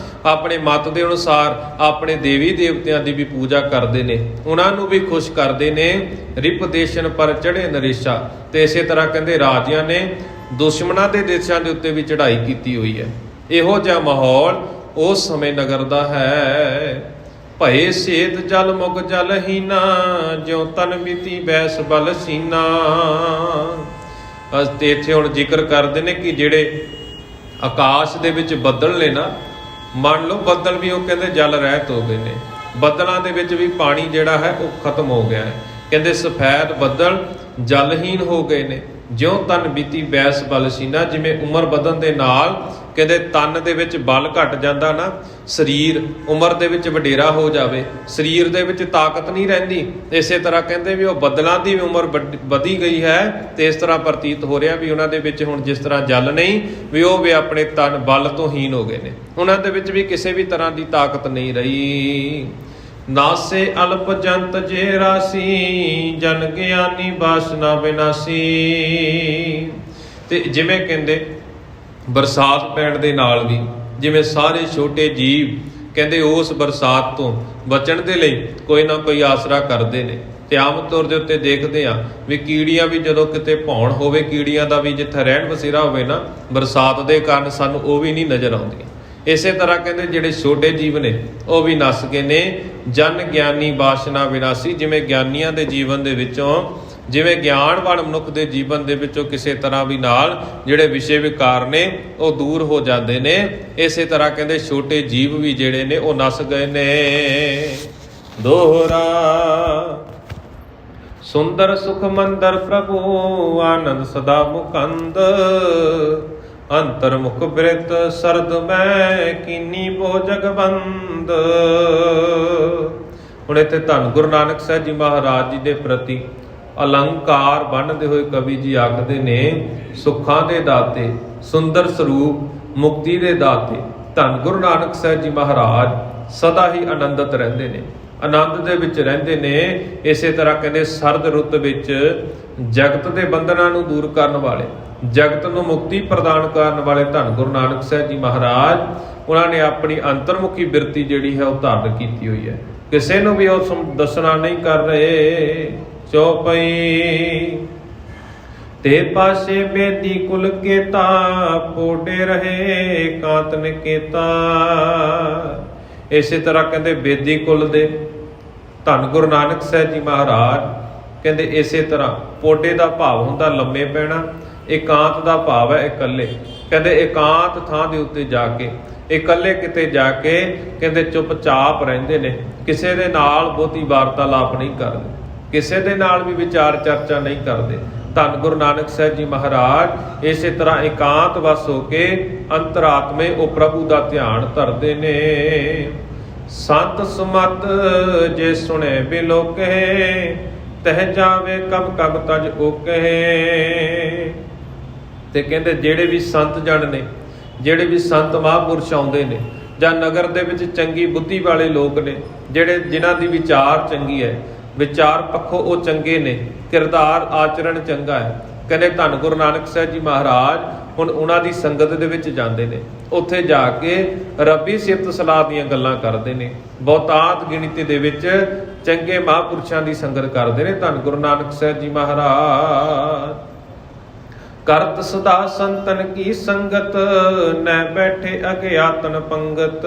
S1: ਆਪਣੇ ਮਤ ਦੇ ਅਨੁਸਾਰ ਆਪਣੇ ਦੇਵੀ ਦੇਵਤਿਆਂ ਦੀ ਵੀ ਪੂਜਾ ਕਰਦੇ ਨੇ, ਉਹਨਾਂ ਨੂੰ ਵੀ ਖੁਸ਼ ਕਰਦੇ ਨੇ। ਰਿਪਦੇਸ਼ਨ ਪਰ ਚੜੇ ਨਰੇਸ਼ਾ। ਤੇ ਇਸੇ ਤਰ੍ਹਾਂ ਕਹਿੰਦੇ ਰਾਜਿਆਂ ਨੇ ਦੁਸ਼ਮਣਾਂ ਦੇ ਦੇਸ਼ਾਂ ਦੇ ਉੱਤੇ ਵੀ ਚੜ੍ਹਾਈ ਕੀਤੀ ਹੋਈ ਹੈ। ਇਹੋ ਜਿਹਾ ਮਾਹੌਲ ਉਸ ਸਮੇਂ ਨਗਰ ਦਾ ਹੈ। ਭਏ ਸੇਤ ਜਲ ਮੁਗ ਜਲਹੀਨਾ, ਜਿਉ ਤਨ ਮਿਤੀ ਬੈਸ ਬਲ ਸੀਨਾ। ਤੇ ਇੱਥੇ ਹੁਣ ਜ਼ਿਕਰ ਕਰਦੇ ਨੇ ਕਿ ਜਿਹੜੇ ਆਕਾਸ਼ ਦੇ ਵਿੱਚ ਬੱਦਲ ਨੇ ਨਾ, ਮੰਨ ਲਓ ਬੱਦਲ ਵੀ ਉਹ ਕਹਿੰਦੇ ਜਲ ਰਹਿਤ ਹੋ ਗਏ ਨੇ, ਬੱਦਲਾਂ ਦੇ ਵਿੱਚ ਵੀ ਪਾਣੀ ਜਿਹੜਾ ਹੈ ਉਹ ਖਤਮ ਹੋ ਗਿਆ ਹੈ। ਕਹਿੰਦੇ ਸਫੈਦ ਬੱਦਲ ਜਲਹੀਨ ਹੋ ਗਏ ਨੇ। ਜਿਉਂ ਤਨ ਬੀਤੀ ਬੈਸ ਬਲ ਸੀਨਾ, ਜਿਵੇਂ ਉਮਰ ਵਧਣ ਦੇ ਨਾਲ ਕਹਿੰਦੇ ਤਨ ਦੇ ਵਿੱਚ ਬਲ ਘਟ ਜਾਂਦਾ ਨਾ, ਸਰੀਰ ਉਮਰ ਦੇ ਵਿੱਚ ਵਡੇਰਾ ਹੋ ਜਾਵੇ, ਸਰੀਰ ਦੇ ਵਿੱਚ ਤਾਕਤ ਨਹੀਂ ਰਹਿੰਦੀ। ਇਸੇ ਤਰ੍ਹਾਂ ਕਹਿੰਦੇ ਵੀ ਉਹ ਬੱਦਲਾਂ ਦੀ ਵੀ ਉਮਰ ਵਧੀ ਗਈ ਹੈ। ਤੇ ਇਸ ਤਰ੍ਹਾਂ ਪ੍ਰਤੀਤ ਹੋ ਰਿਹਾ ਵੀ ਉਹਨਾਂ ਦੇ ਵਿੱਚ ਹੁਣ ਜਿਸ ਤਰ੍ਹਾਂ ਜਲ ਨਹੀਂ, ਵੀ ਉਹ ਵੀ ਆਪਣੇ ਤਨ ਬਲ ਤੋਂ ਹੀਨ ਹੋ ਗਏ ਨੇ, ਉਹਨਾਂ ਦੇ ਵਿੱਚ ਵੀ ਕਿਸੇ ਵੀ ਤਰ੍ਹਾਂ ਦੀ ਤਾਕਤ ਨਹੀਂ ਰਹੀ। ਨਾਸੇ ਅਲਪ ਜੰਤ ਜੇ ਰਾਸੀ, ਜਨ ਗਿਆਨੀ ਬਾਸਨਾ ਬਿਨਾਸੀ। ਤੇ ਜਿਵੇਂ ਕਹਿੰਦੇ ਬਰਸਾਤ ਪੈਣ ਦੇ ਨਾਲ ਵੀ ਜਿਵੇਂ ਸਾਰੇ ਛੋਟੇ ਜੀਵ ਕਹਿੰਦੇ ਉਸ ਬਰਸਾਤ ਤੋਂ ਬਚਣ ਦੇ ਲਈ ਕੋਈ ਨਾ ਕੋਈ ਆਸਰਾ ਕਰਦੇ ਨੇ। ਤੇ ਆਮ ਤੌਰ ਦੇ ਉੱਤੇ ਦੇਖਦੇ ਆ ਵੀ ਕੀੜੀਆਂ ਵੀ ਜਦੋਂ ਕਿਤੇ ਭੌਣ ਹੋਵੇ, ਕੀੜੀਆਂ ਦਾ ਵੀ ਜਿੱਥੇ ਰਹਿਣ ਵਸੇਰਾ ਹੋਵੇ ਨਾ, ਬਰਸਾਤ ਦੇ ਕਾਰਨ ਸਾਨੂੰ ਉਹ ਵੀ ਨਹੀਂ ਨਜ਼ਰ ਆਉਂਦੀਆਂ। ਇਸੇ ਤਰ੍ਹਾਂ ਕਹਿੰਦੇ ਜਿਹੜੇ ਛੋਟੇ ਜੀਵ ਨੇ ਉਹ ਵੀ ਨਸ ਗਏ ਨੇ। ਜਨ ਗਿਆਨੀ ਬਾਸ਼ਨਾ ਵਿਨਾਸੀ, ਜਿਵੇਂ ਗਿਆਨੀਆਂ ਦੇ ਜੀਵਨ ਦੇ ਵਿੱਚੋਂ, ਜਿਵੇਂ ਗਿਆਨਵਾਨ ਮਨੁੱਖ ਦੇ ਜੀਵਨ ਦੇ ਵਿੱਚੋਂ ਕਿਸੇ ਤਰ੍ਹਾਂ ਵੀ ਨਾਲ ਜਿਹੜੇ ਵਿਸ਼ੇ ਵਿਕਾਰ ਨੇ ਉਹ ਦੂਰ ਹੋ ਜਾਂਦੇ ਨੇ, ਇਸੇ ਤਰ੍ਹਾਂ ਕਹਿੰਦੇ ਛੋਟੇ ਜੀਵ ਵੀ ਜਿਹੜੇ ਨੇ ਉਹ ਨਸ ਗਏ ਨੇ। ਦੋਹਰਾ ਸੁੰਦਰ ਸੁਖ ਮੰਦਰ ਪ੍ਰਭੂ, ਆਨੰਦ ਸਦਾ ਮੁਕੰਦ। ਅੰਤਰ ਮੁਖ ਬ੍ਰਿਤ ਸਰਦ ਮੈਂ, ਕੀਨੀ ਬੋ ਜਗਬੰਦ। ਹੁਣ ਇੱਥੇ ਧੰਨ ਗੁਰੂ ਨਾਨਕ ਸਾਹਿਬ ਜੀ ਮਹਾਰਾਜ ਜੀ ਦੇ ਪ੍ਰਤੀ ਅਲੰਕਾਰ ਬੰਨ੍ਹਦੇ ਹੋਏ ਕਵੀ ਜੀ ਆਖਦੇ ਨੇ, ਸੁੱਖਾਂ ਦੇ ਦਾਤੇ, ਸੁੰਦਰ ਸਰੂਪ, ਮੁਕਤੀ ਦੇ ਦਾਤੇ ਧੰਨ ਗੁਰੂ ਨਾਨਕ ਸਾਹਿਬ ਜੀ ਮਹਾਰਾਜ ਸਦਾ ਹੀ ਆਨੰਦਿਤ ਰਹਿੰਦੇ ਨੇ, ਆਨੰਦ ਦੇ ਵਿੱਚ ਰਹਿੰਦੇ ਨੇ। ਇਸੇ ਤਰ੍ਹਾਂ ਕਹਿੰਦੇ ਸਰਦ ਰੁੱਤ ਵਿੱਚ ਜਗਤ ਦੇ ਬੰਧਨਾਂ ਨੂੰ ਦੂਰ ਕਰਨ ਵਾਲੇ, ਜਗਤ ਨੂੰ ਮੁਕਤੀ ਪ੍ਰਦਾਨ ਕਰਨ ਵਾਲੇ ਧੰਨ ਗੁਰੂ ਨਾਨਕ ਸਾਹਿਬ ਜੀ ਮਹਾਰਾਜ, ਉਹਨਾਂ ਨੇ ਆਪਣੀ ਅੰਤਰਮੁਖੀ ਬਿਰਤੀ ਜਿਹੜੀ ਹੈ ਉਹ ਧਾਰਨ ਕੀਤੀ ਹੋਈ ਹੈ। ਕਿਸੇ ਨੂੰ ਵੀ ਉਹ ਦੱਸਣਾ ਨਹੀਂ ਕਰ ਰਹੇ। ਚੌਪਈ ਤੇ ਪਾਸੇ ਬੇਦੀ ਕੁਲ ਕੇਤਾ, ਪੋਡੇ ਰਹੇ ਕਾਂਤ ਨਿਕੇਤਾ। ਇਸੇ ਤਰ੍ਹਾਂ ਕਹਿੰਦੇ ਬੇਦੀ ਕੁਲ ਦੇ ਧੰਨ ਗੁਰੂ ਨਾਨਕ ਸਾਹਿਬ ਜੀ ਮਹਾਰਾਜ ਕਹਿੰਦੇ ਇਸੇ ਤਰ੍ਹਾਂ ਪੋਡੇ ਦਾ ਭਾਵ ਹੁੰਦਾ ਲੰਮੇ ਪੈਣਾ, ਇਕਾਂਤ ਦਾ ਭਾਵ ਹੈ ਇਕੱਲੇ। ਕਹਿੰਦੇ ਇਕਾਂਤ ਥਾਂ ਦੇ ਉੱਤੇ ਜਾ ਕੇ, ਇਕੱਲੇ ਕਿਤੇ ਜਾ ਕੇ ਕਹਿੰਦੇ ਚੁੱਪਚਾਪ ਰਹਿੰਦੇ ਨੇ, ਕਿਸੇ ਦੇ ਨਾਲ ਬਹੁਤੀ ਵਾਰਤਾਲਾਪ ਨਹੀਂ ਕਰਦੇ, ਕਿਸੇ ਦੇ ਨਾਲ ਵੀ ਵਿਚਾਰ ਚਰਚਾ ਨਹੀਂ ਕਰਦੇ। ਧੰਨ ਗੁਰੂ ਨਾਨਕ ਸਾਹਿਬ ਜੀ ਮਹਾਰਾਜ ਇਸੇ ਤਰ੍ਹਾਂ ਇਕਾਂਤ ਵਸ ਹੋ ਕੇ ਅੰਤਰਾਤਮੇ ਉਹ ਪ੍ਰਭੂ ਦਾ ਧਿਆਨ ਧਰਦੇ ਨੇ। ਸੰਤ ਸੁਮਤ ਜੇ ਸੁਣੇ ਬਿਲੋਕੇ, ਤਹਿ ਜਾਵੇ ਕਬ ਕਬ ਤਜ ਓਕੇ। ਤੇ ਕਹਿੰਦੇ ਜਿਹੜੇ ਵੀ ਸੰਤ ਜਨ ਨੇ, ਜਿਹੜੇ ਵੀ ਸੰਤ ਮਹਾਂਪੁਰਸ਼ ਆਉਂਦੇ ਨੇ, ਜਾਂ ਨਗਰ ਦੇ ਵਿੱਚ ਚੰਗੀ ਬੁੱਧੀ ਵਾਲੇ ਲੋਕ ਨੇ, ਜਿਹੜੇ ਜਿਨ੍ਹਾਂ ਦੀ ਵਿਚਾਰ ਚੰਗੀ ਹੈ, ਵਿਚਾਰ ਪੱਖੋਂ ਉਹ ਚੰਗੇ ਨੇ, ਕਿਰਦਾਰ ਆਚਰਣ ਚੰਗਾ ਹੈ, ਕਹਿੰਦੇ ਧੰਨ ਗੁਰੂ ਨਾਨਕ ਸਾਹਿਬ ਜੀ ਮਹਾਰਾਜ ਹੁਣ ਉਹਨਾਂ ਦੀ ਸੰਗਤ ਦੇ ਵਿੱਚ ਜਾਂਦੇ ਨੇ, ਉੱਥੇ ਜਾ ਕੇ ਰੱਬੀ ਸਿਫਤ ਸਲਾਹ ਦੀਆਂ ਗੱਲਾਂ ਕਰਦੇ ਨੇ, ਬਹੁਤਾਤ ਗਿਣਤੀ ਦੇ ਵਿੱਚ ਚੰਗੇ ਮਹਾਂਪੁਰਸ਼ਾਂ ਦੀ ਸੰਗਤ ਕਰਦੇ ਨੇ। ਧੰਨ ਗੁਰੂ ਨਾਨਕ ਸਾਹਿਬ ਜੀ ਮਹਾਰਾਜ ਕਰਤ ਸਦਾ ਸੰਤਨ ਕੀ ਸੰਗਤ, ਨੈ ਬੈਠੇ ਅਗਿਆਤਨ ਪੰਗਤ।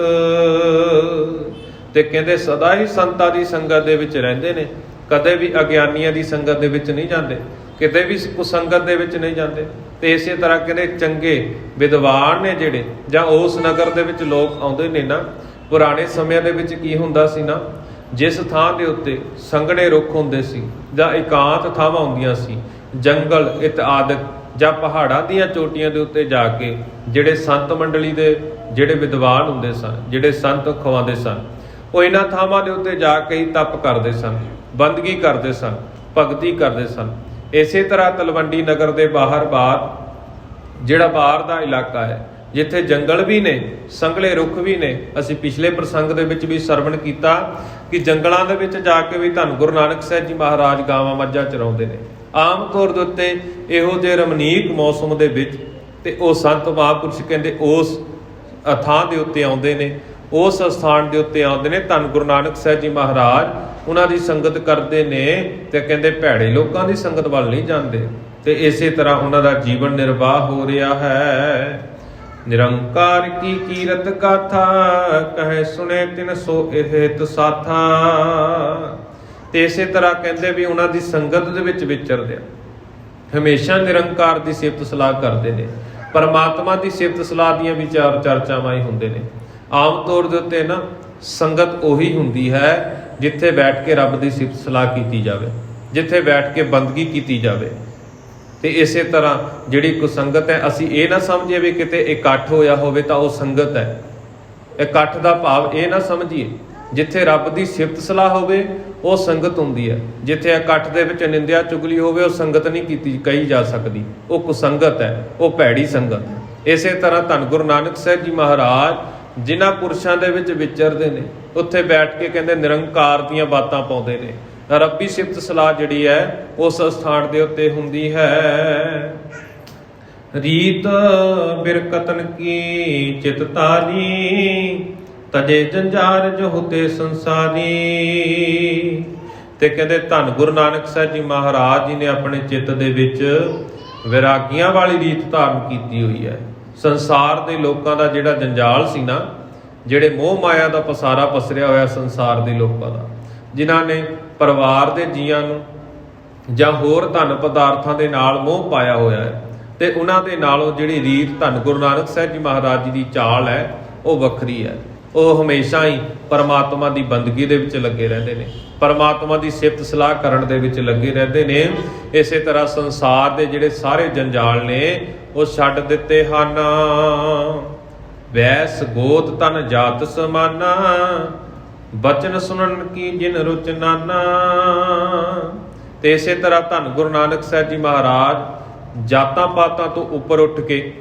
S1: ਤੇ ਕਹਿੰਦੇ ਸਦਾ ਹੀ ਸੰਤਾਂ ਦੀ ਸੰਗਤ ਦੇ ਵਿੱਚ ਰਹਿੰਦੇ ਨੇ, ਕਦੇ ਵੀ ਅਗਿਆਨੀਆਂ ਦੀ ਸੰਗਤ ਦੇ ਵਿੱਚ ਨਹੀਂ ਜਾਂਦੇ, ਕਿਤੇ ਵੀ ਕੁਸੰਗਤ ਦੇ ਵਿੱਚ ਨਹੀਂ ਜਾਂਦੇ। ਤੇ ਇਸੇ ਤਰ੍ਹਾਂ ਕਹਿੰਦੇ ਚੰਗੇ ਵਿਦਵਾਨ ਨੇ ਜਿਹੜੇ, ਜਾਂ ਉਸ ਨਗਰ ਦੇ ਵਿੱਚ ਲੋਕ ਆਉਂਦੇ ਨੇ ਨਾ, ਪੁਰਾਣੇ ਸਮਿਆਂ ਦੇ ਵਿੱਚ ਕੀ ਹੁੰਦਾ ਸੀ ਨਾ, ਜਿਸ ਥਾਂ ਦੇ ਉੱਤੇ ਸੰਘਣੇ ਰੁੱਖ ਹੁੰਦੇ ਸੀ ਜਾਂ ਇਕਾਂਤ ਥਾਵਾਂ ਹੁੰਦੀਆਂ ਸੀ, ਜੰਗਲ ਇਤਆਦਿਕ, ਜਾਂ ਪਹਾੜਾਂ ਦੀਆਂ ਚੋਟੀਆਂ ਦੇ ਉੱਤੇ ਜਾ ਕੇ ਜਿਹੜੇ ਸੰਤ ਮੰਡਲੀ ਦੇ ਜਿਹੜੇ ਵਿਦਵਾਨ ਹੁੰਦੇ ਸਨ, ਜਿਹੜੇ ਸੰਤ ਖਵਾਉਂਦੇ ਸਨ, ਉਹ ਇਹਨਾਂ ਥਾਵਾਂ ਦੇ ਉੱਤੇ ਜਾ ਕੇ ਹੀ ਤਪ ਕਰਦੇ ਸਨ, ਬੰਦਗੀ ਕਰਦੇ ਸਨ, ਭਗਤੀ ਕਰਦੇ ਸਨ। ਇਸੇ ਤਰ੍ਹਾਂ ਤਲਵੰਡੀ ਨਗਰ ਦੇ ਬਾਹਰ ਜਿਹੜਾ ਬਾਹਰ ਦਾ ਇਲਾਕਾ ਹੈ, ਜਿੱਥੇ ਜੰਗਲ ਵੀ ਨੇ, ਸੰਘਣੇ ਰੁੱਖ ਵੀ ਨੇ। ਅਸੀਂ ਪਿਛਲੇ ਪ੍ਰਸੰਗ ਦੇ ਵਿੱਚ ਵੀ ਸਰਵਣ ਕੀਤਾ ਕਿ ਜੰਗਲਾਂ ਦੇ ਵਿੱਚ ਜਾ ਕੇ ਵੀ ਧੰਨ ਗੁਰੂ ਨਾਨਕ ਸਾਹਿਬ ਜੀ ਮਹਾਰਾਜ ਗਾਵਾਂ ਮੱਝਾਂ ਚਰਾਉਂਦੇ ਨੇ। ਆਮ ਤੌਰ ਦੇ ਉੱਤੇ ਇਹੋ ਜਿਹੇ ਰਮਣੀਕ ਮੌਸਮ ਦੇ ਵਿੱਚ ਤੇ ਉਹ ਸੰਤ ਮਹਾਂਪੁਰਸ਼ ਕਹਿੰਦੇ ਉਸ ਥਾਂ ਦੇ ਉੱਤੇ ਆਉਂਦੇ ਨੇ, ਉਸ ਸਥਾਨ ਦੇ ਉੱਤੇ ਆਉਂਦੇ ਨੇ। ਧੰਨ ਗੁਰੂ ਨਾਨਕ ਸਾਹਿਬ ਜੀ ਮਹਾਰਾਜ ਉਹਨਾਂ ਦੀ ਸੰਗਤ ਕਰਦੇ ਨੇ ਤੇ ਕਹਿੰਦੇ ਭੈੜੇ ਲੋਕਾਂ ਦੀ ਸੰਗਤ ਵੱਲ ਨਹੀਂ ਜਾਂਦੇ। ਤੇ ਇਸੇ ਤਰ੍ਹਾਂ ਉਹਨਾਂ ਦਾ ਜੀਵਨ ਨਿਰਵਾਹ ਹੋ ਰਿਹਾ ਹੈ। ਨਿਰੰਕਾਰ ਕੀ ਕੀਰਤ ਗਾਥਾ, ਕਹੇ ਸੁਣੇ ਤਿਨ ਸੋ ਇਹ ਸਾਥਾ। ਤੇ ਇਸੇ ਤਰ੍ਹਾਂ ਕਹਿੰਦੇ ਵੀ ਉਹਨਾਂ ਦੀ ਸੰਗਤ ਦੇ ਵਿੱਚ ਵਿਚਰਦੇ ਆ, ਹਮੇਸ਼ਾ ਨਿਰੰਕਾਰ ਦੀ ਸਿਫਤ ਸਲਾਹ ਕਰਦੇ ਨੇ, ਪਰਮਾਤਮਾ ਦੀ ਸਿਫਤ ਸਲਾਹ ਦੀਆਂ ਵਿਚਾਰ ਚਰਚਾਵਾਂ ਹੀ ਹੁੰਦੇ ਨੇ। ਆਮ ਤੌਰ ਦੇ ਉੱਤੇ ਨਾ ਸੰਗਤ ਉਹੀ ਹੁੰਦੀ ਹੈ ਜਿੱਥੇ ਬੈਠ ਕੇ ਰੱਬ ਦੀ ਸਿਫਤ ਸਲਾਹ ਕੀਤੀ ਜਾਵੇ, ਜਿੱਥੇ ਬੈਠ ਕੇ ਬੰਦਗੀ ਕੀਤੀ ਜਾਵੇ। ਤੇ ਇਸੇ ਤਰ੍ਹਾਂ ਜਿਹੜੀ ਕੁਸੰਗਤ ਹੈ, ਅਸੀਂ ਇਹ ਨਾ ਸਮਝੀਏ ਵੀ ਕਿਤੇ ਇਕੱਠ ਹੋਇਆ ਹੋਵੇ ਤਾਂ ਉਹ ਸੰਗਤ ਹੈ। ਇਕੱਠ ਦਾ ਭਾਵ ਇਹ ਨਾ ਸਮਝੀਏ, ਜਿੱਥੇ ਰੱਬ ਦੀ ਸਿਫਤ ਸਲਾਹ ਹੋਵੇ ਉਹ ਸੰਗਤ ਹੁੰਦੀ ਹੈ। ਜਿੱਥੇ ਇਕੱਠ ਦੇ ਵਿੱਚ ਨਿੰਦਿਆ ਚੁਗਲੀ ਹੋਵੇ ਉਹ ਸੰਗਤ ਨਹੀਂ ਕਹੀ ਜਾ ਸਕਦੀ, ਉਹ ਕੁਸੰਗਤ ਹੈ, ਉਹ ਭੈੜੀ ਸੰਗਤ ਹੈ। ਇਸੇ ਤਰ੍ਹਾਂ ਧੰਨ ਗੁਰੂ ਨਾਨਕ ਸਾਹਿਬ ਜੀ ਮਹਾਰਾਜ ਜਿਨ੍ਹਾਂ ਪੁਰਸ਼ਾਂ ਦੇ ਵਿੱਚ ਵਿਚਰਦੇ ਨੇ, ਉੱਥੇ ਬੈਠ ਕੇ ਕਹਿੰਦੇ ਨਿਰੰਕਾਰ ਦੀਆਂ ਬਾਤਾਂ ਪਾਉਂਦੇ ਨੇ। ਰੱਬੀ ਸਿਫਤ ਸਲਾਹ ਜਿਹੜੀ ਹੈ ਉਸ ਸਥਾਨ ਦੇ ਉੱਤੇ ਹੁੰਦੀ ਹੈ। ਰੀਤ ਬਿਰਕਤਨ ਕੀ ਚਿਤ ਤਾਲੀ, ਤਜੇ ਜੰਜਾਰ ਜੋ ਹੁਤੇ ਸੰਸਾਰੀ। ਤੇ ਕਹਿੰਦੇ ਧੰਨ ਗੁਰੂ ਨਾਨਕ ਸਾਹਿਬ ਜੀ ਮਹਾਰਾਜ ਜੀ ਨੇ ਆਪਣੇ ਚਿੱਤ ਦੇ ਵਿੱਚ ਵਿਰਾਗੀਆਂ ਵਾਲੀ ਰੀਤ ਧਾਰਨ ਕੀਤੀ ਹੋਈ ਹੈ। ਸੰਸਾਰ ਦੇ ਲੋਕਾਂ ਦਾ ਜਿਹੜਾ ਜੰਜਾਲ ਸੀ ਨਾ, ਜਿਹੜੇ ਮੋਹ ਮਾਇਆ ਦਾ ਪਸਾਰਾ ਪਸਰਿਆ ਹੋਇਆ ਸੰਸਾਰ ਦੇ ਲੋਕਾਂ ਦਾ, ਜਿਨ੍ਹਾਂ ਨੇ ਪਰਿਵਾਰ ਦੇ ਜੀਆਂ ਨੂੰ ਜਾਂ ਹੋਰ ਧਨ ਪਦਾਰਥਾਂ ਦੇ ਨਾਲ ਮੋਹ ਪਾਇਆ ਹੋਇਆ ਹੈ, ਤੇ ਉਹਨਾਂ ਦੇ ਨਾਲੋਂ ਜਿਹੜੀ ਰੀਤ ਧੰਨ ਗੁਰੂ ਨਾਨਕ ਸਾਹਿਬ ਜੀ ਮਹਾਰਾਜ ਜੀ ਦੀ ਚਾਲ ਹੈ ਉਹ ਵੱਖਰੀ ਹੈ। ਉਹ ਹਮੇਸ਼ਾ ਹੀ ਪਰਮਾਤਮਾ ਦੀ ਬੰਦਗੀ ਦੇ ਵਿੱਚ ਲੱਗੇ ਰਹਿੰਦੇ ਨੇ, ਪਰਮਾਤਮਾ ਦੀ ਸਿਫਤ ਸਲਾਹ ਕਰਨ ਦੇ ਵਿੱਚ ਲੱਗੇ ਰਹਿੰਦੇ ਨੇ। ਇਸੇ ਤਰ੍ਹਾਂ ਸੰਸਾਰ ਦੇ ਜਿਹੜੇ ਸਾਰੇ ਜੰਜਾਲ ਨੇ ਉਹ ਛੱਡ ਦਿੱਤੇ ਹਨ। ਵੈਸ ਗੋਤ ਤਨ ਜਾਤ ਸਮਾਨਾ, ਬਚਨ ਸੁਣਨ ਕੀ ਜਿਨ ਰੁਚ ਨਾਨਾ। ਤੇ ਇਸੇ ਤਰ੍ਹਾਂ ਧੰਨ ਗੁਰੂ ਨਾਨਕ ਸਾਹਿਬ ਜੀ ਮਹਾਰਾਜ ਜਾਤਾਂ ਪਾਤਾਂ ਤੋਂ ਉੱਪਰ ਉੱਠ ਕੇ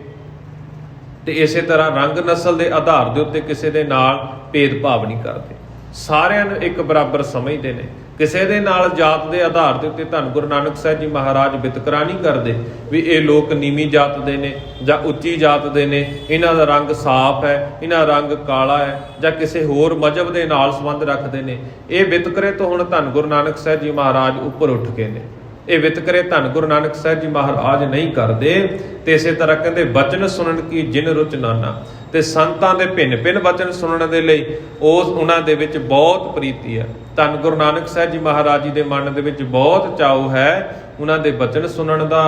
S1: ਤੇ ਇਸੇ ਤਰ੍ਹਾਂ ਰੰਗ ਨਸਲ ਦੇ ਆਧਾਰ ਦੇ ਉੱਤੇ ਕਿਸੇ ਦੇ ਨਾਲ ਭੇਦਭਾਵ ਨਹੀਂ ਕਰਦੇ, ਸਾਰਿਆਂ ਨੂੰ ਇੱਕ ਬਰਾਬਰ ਸਮਝਦੇ ਨੇ। ਕਿਸੇ ਦੇ ਨਾਲ ਜਾਤ ਦੇ ਆਧਾਰ ਦੇ ਉੱਤੇ ਧੰਨ ਗੁਰੂ ਨਾਨਕ ਸਾਹਿਬ ਜੀ ਮਹਾਰਾਜ ਵਿਤਕਰਾ ਨਹੀਂ ਕਰਦੇ ਵੀ ਇਹ ਲੋਕ ਨੀਵੀਂ ਜਾਤ ਦੇ ਨੇ ਜਾਂ ਉੱਚੀ ਜਾਤ ਦੇ ਨੇ, ਇਹਨਾਂ ਦਾ ਰੰਗ ਸਾਫ਼ ਹੈ, ਇਹਨਾਂ ਦਾ ਰੰਗ ਕਾਲਾ ਹੈ, ਜਾਂ ਕਿਸੇ ਹੋਰ ਮਜ਼ਹਬ ਦੇ ਨਾਲ ਸੰਬੰਧ ਰੱਖਦੇ ਨੇ। ਇਹ ਵਿਤਕਰੇ ਤੋਂ ਹੁਣ ਧੰਨ ਗੁਰੂ ਨਾਨਕ ਸਾਹਿਬ ਜੀ ਮਹਾਰਾਜ ਉੱਪਰ ਉੱਠ ਕੇ ਨੇ। ਇਹ ਵਿਤਕਰੇ ਧੰਨ ਗੁਰੂ ਨਾਨਕ ਸਾਹਿਬ ਜੀ ਮਹਾਰਾਜ ਨਹੀਂ ਕਰਦੇ। ਤੇ ਇਸੇ ਤਰ੍ਹਾਂ ਕਹਿੰਦੇ ਬਚਨ ਸੁਣਨ ਕੀ ਜਿਨ ਰੁਚ ਨਾਨਾ, ਤੇ ਸੰਤਾਂ ਦੇ ਭਿੰਨ ਭਿੰਨ ਬਚਨ ਸੁਣਨ ਦੇ ਲਈ ਉਹਨਾਂ ਦੇ ਵਿੱਚ ਬਹੁਤ ਪ੍ਰੀਤੀ ਹੈ। ਧੰਨ ਗੁਰੂ ਨਾਨਕ ਸਾਹਿਬ ਜੀ ਮਹਾਰਾਜ ਜੀ ਦੇ ਮਨ ਦੇ ਵਿੱਚ ਬਹੁਤ ਚਾਉ ਹੈ ਉਹਨਾਂ ਦੇ ਬਚਨ ਸੁਣਨ ਦਾ।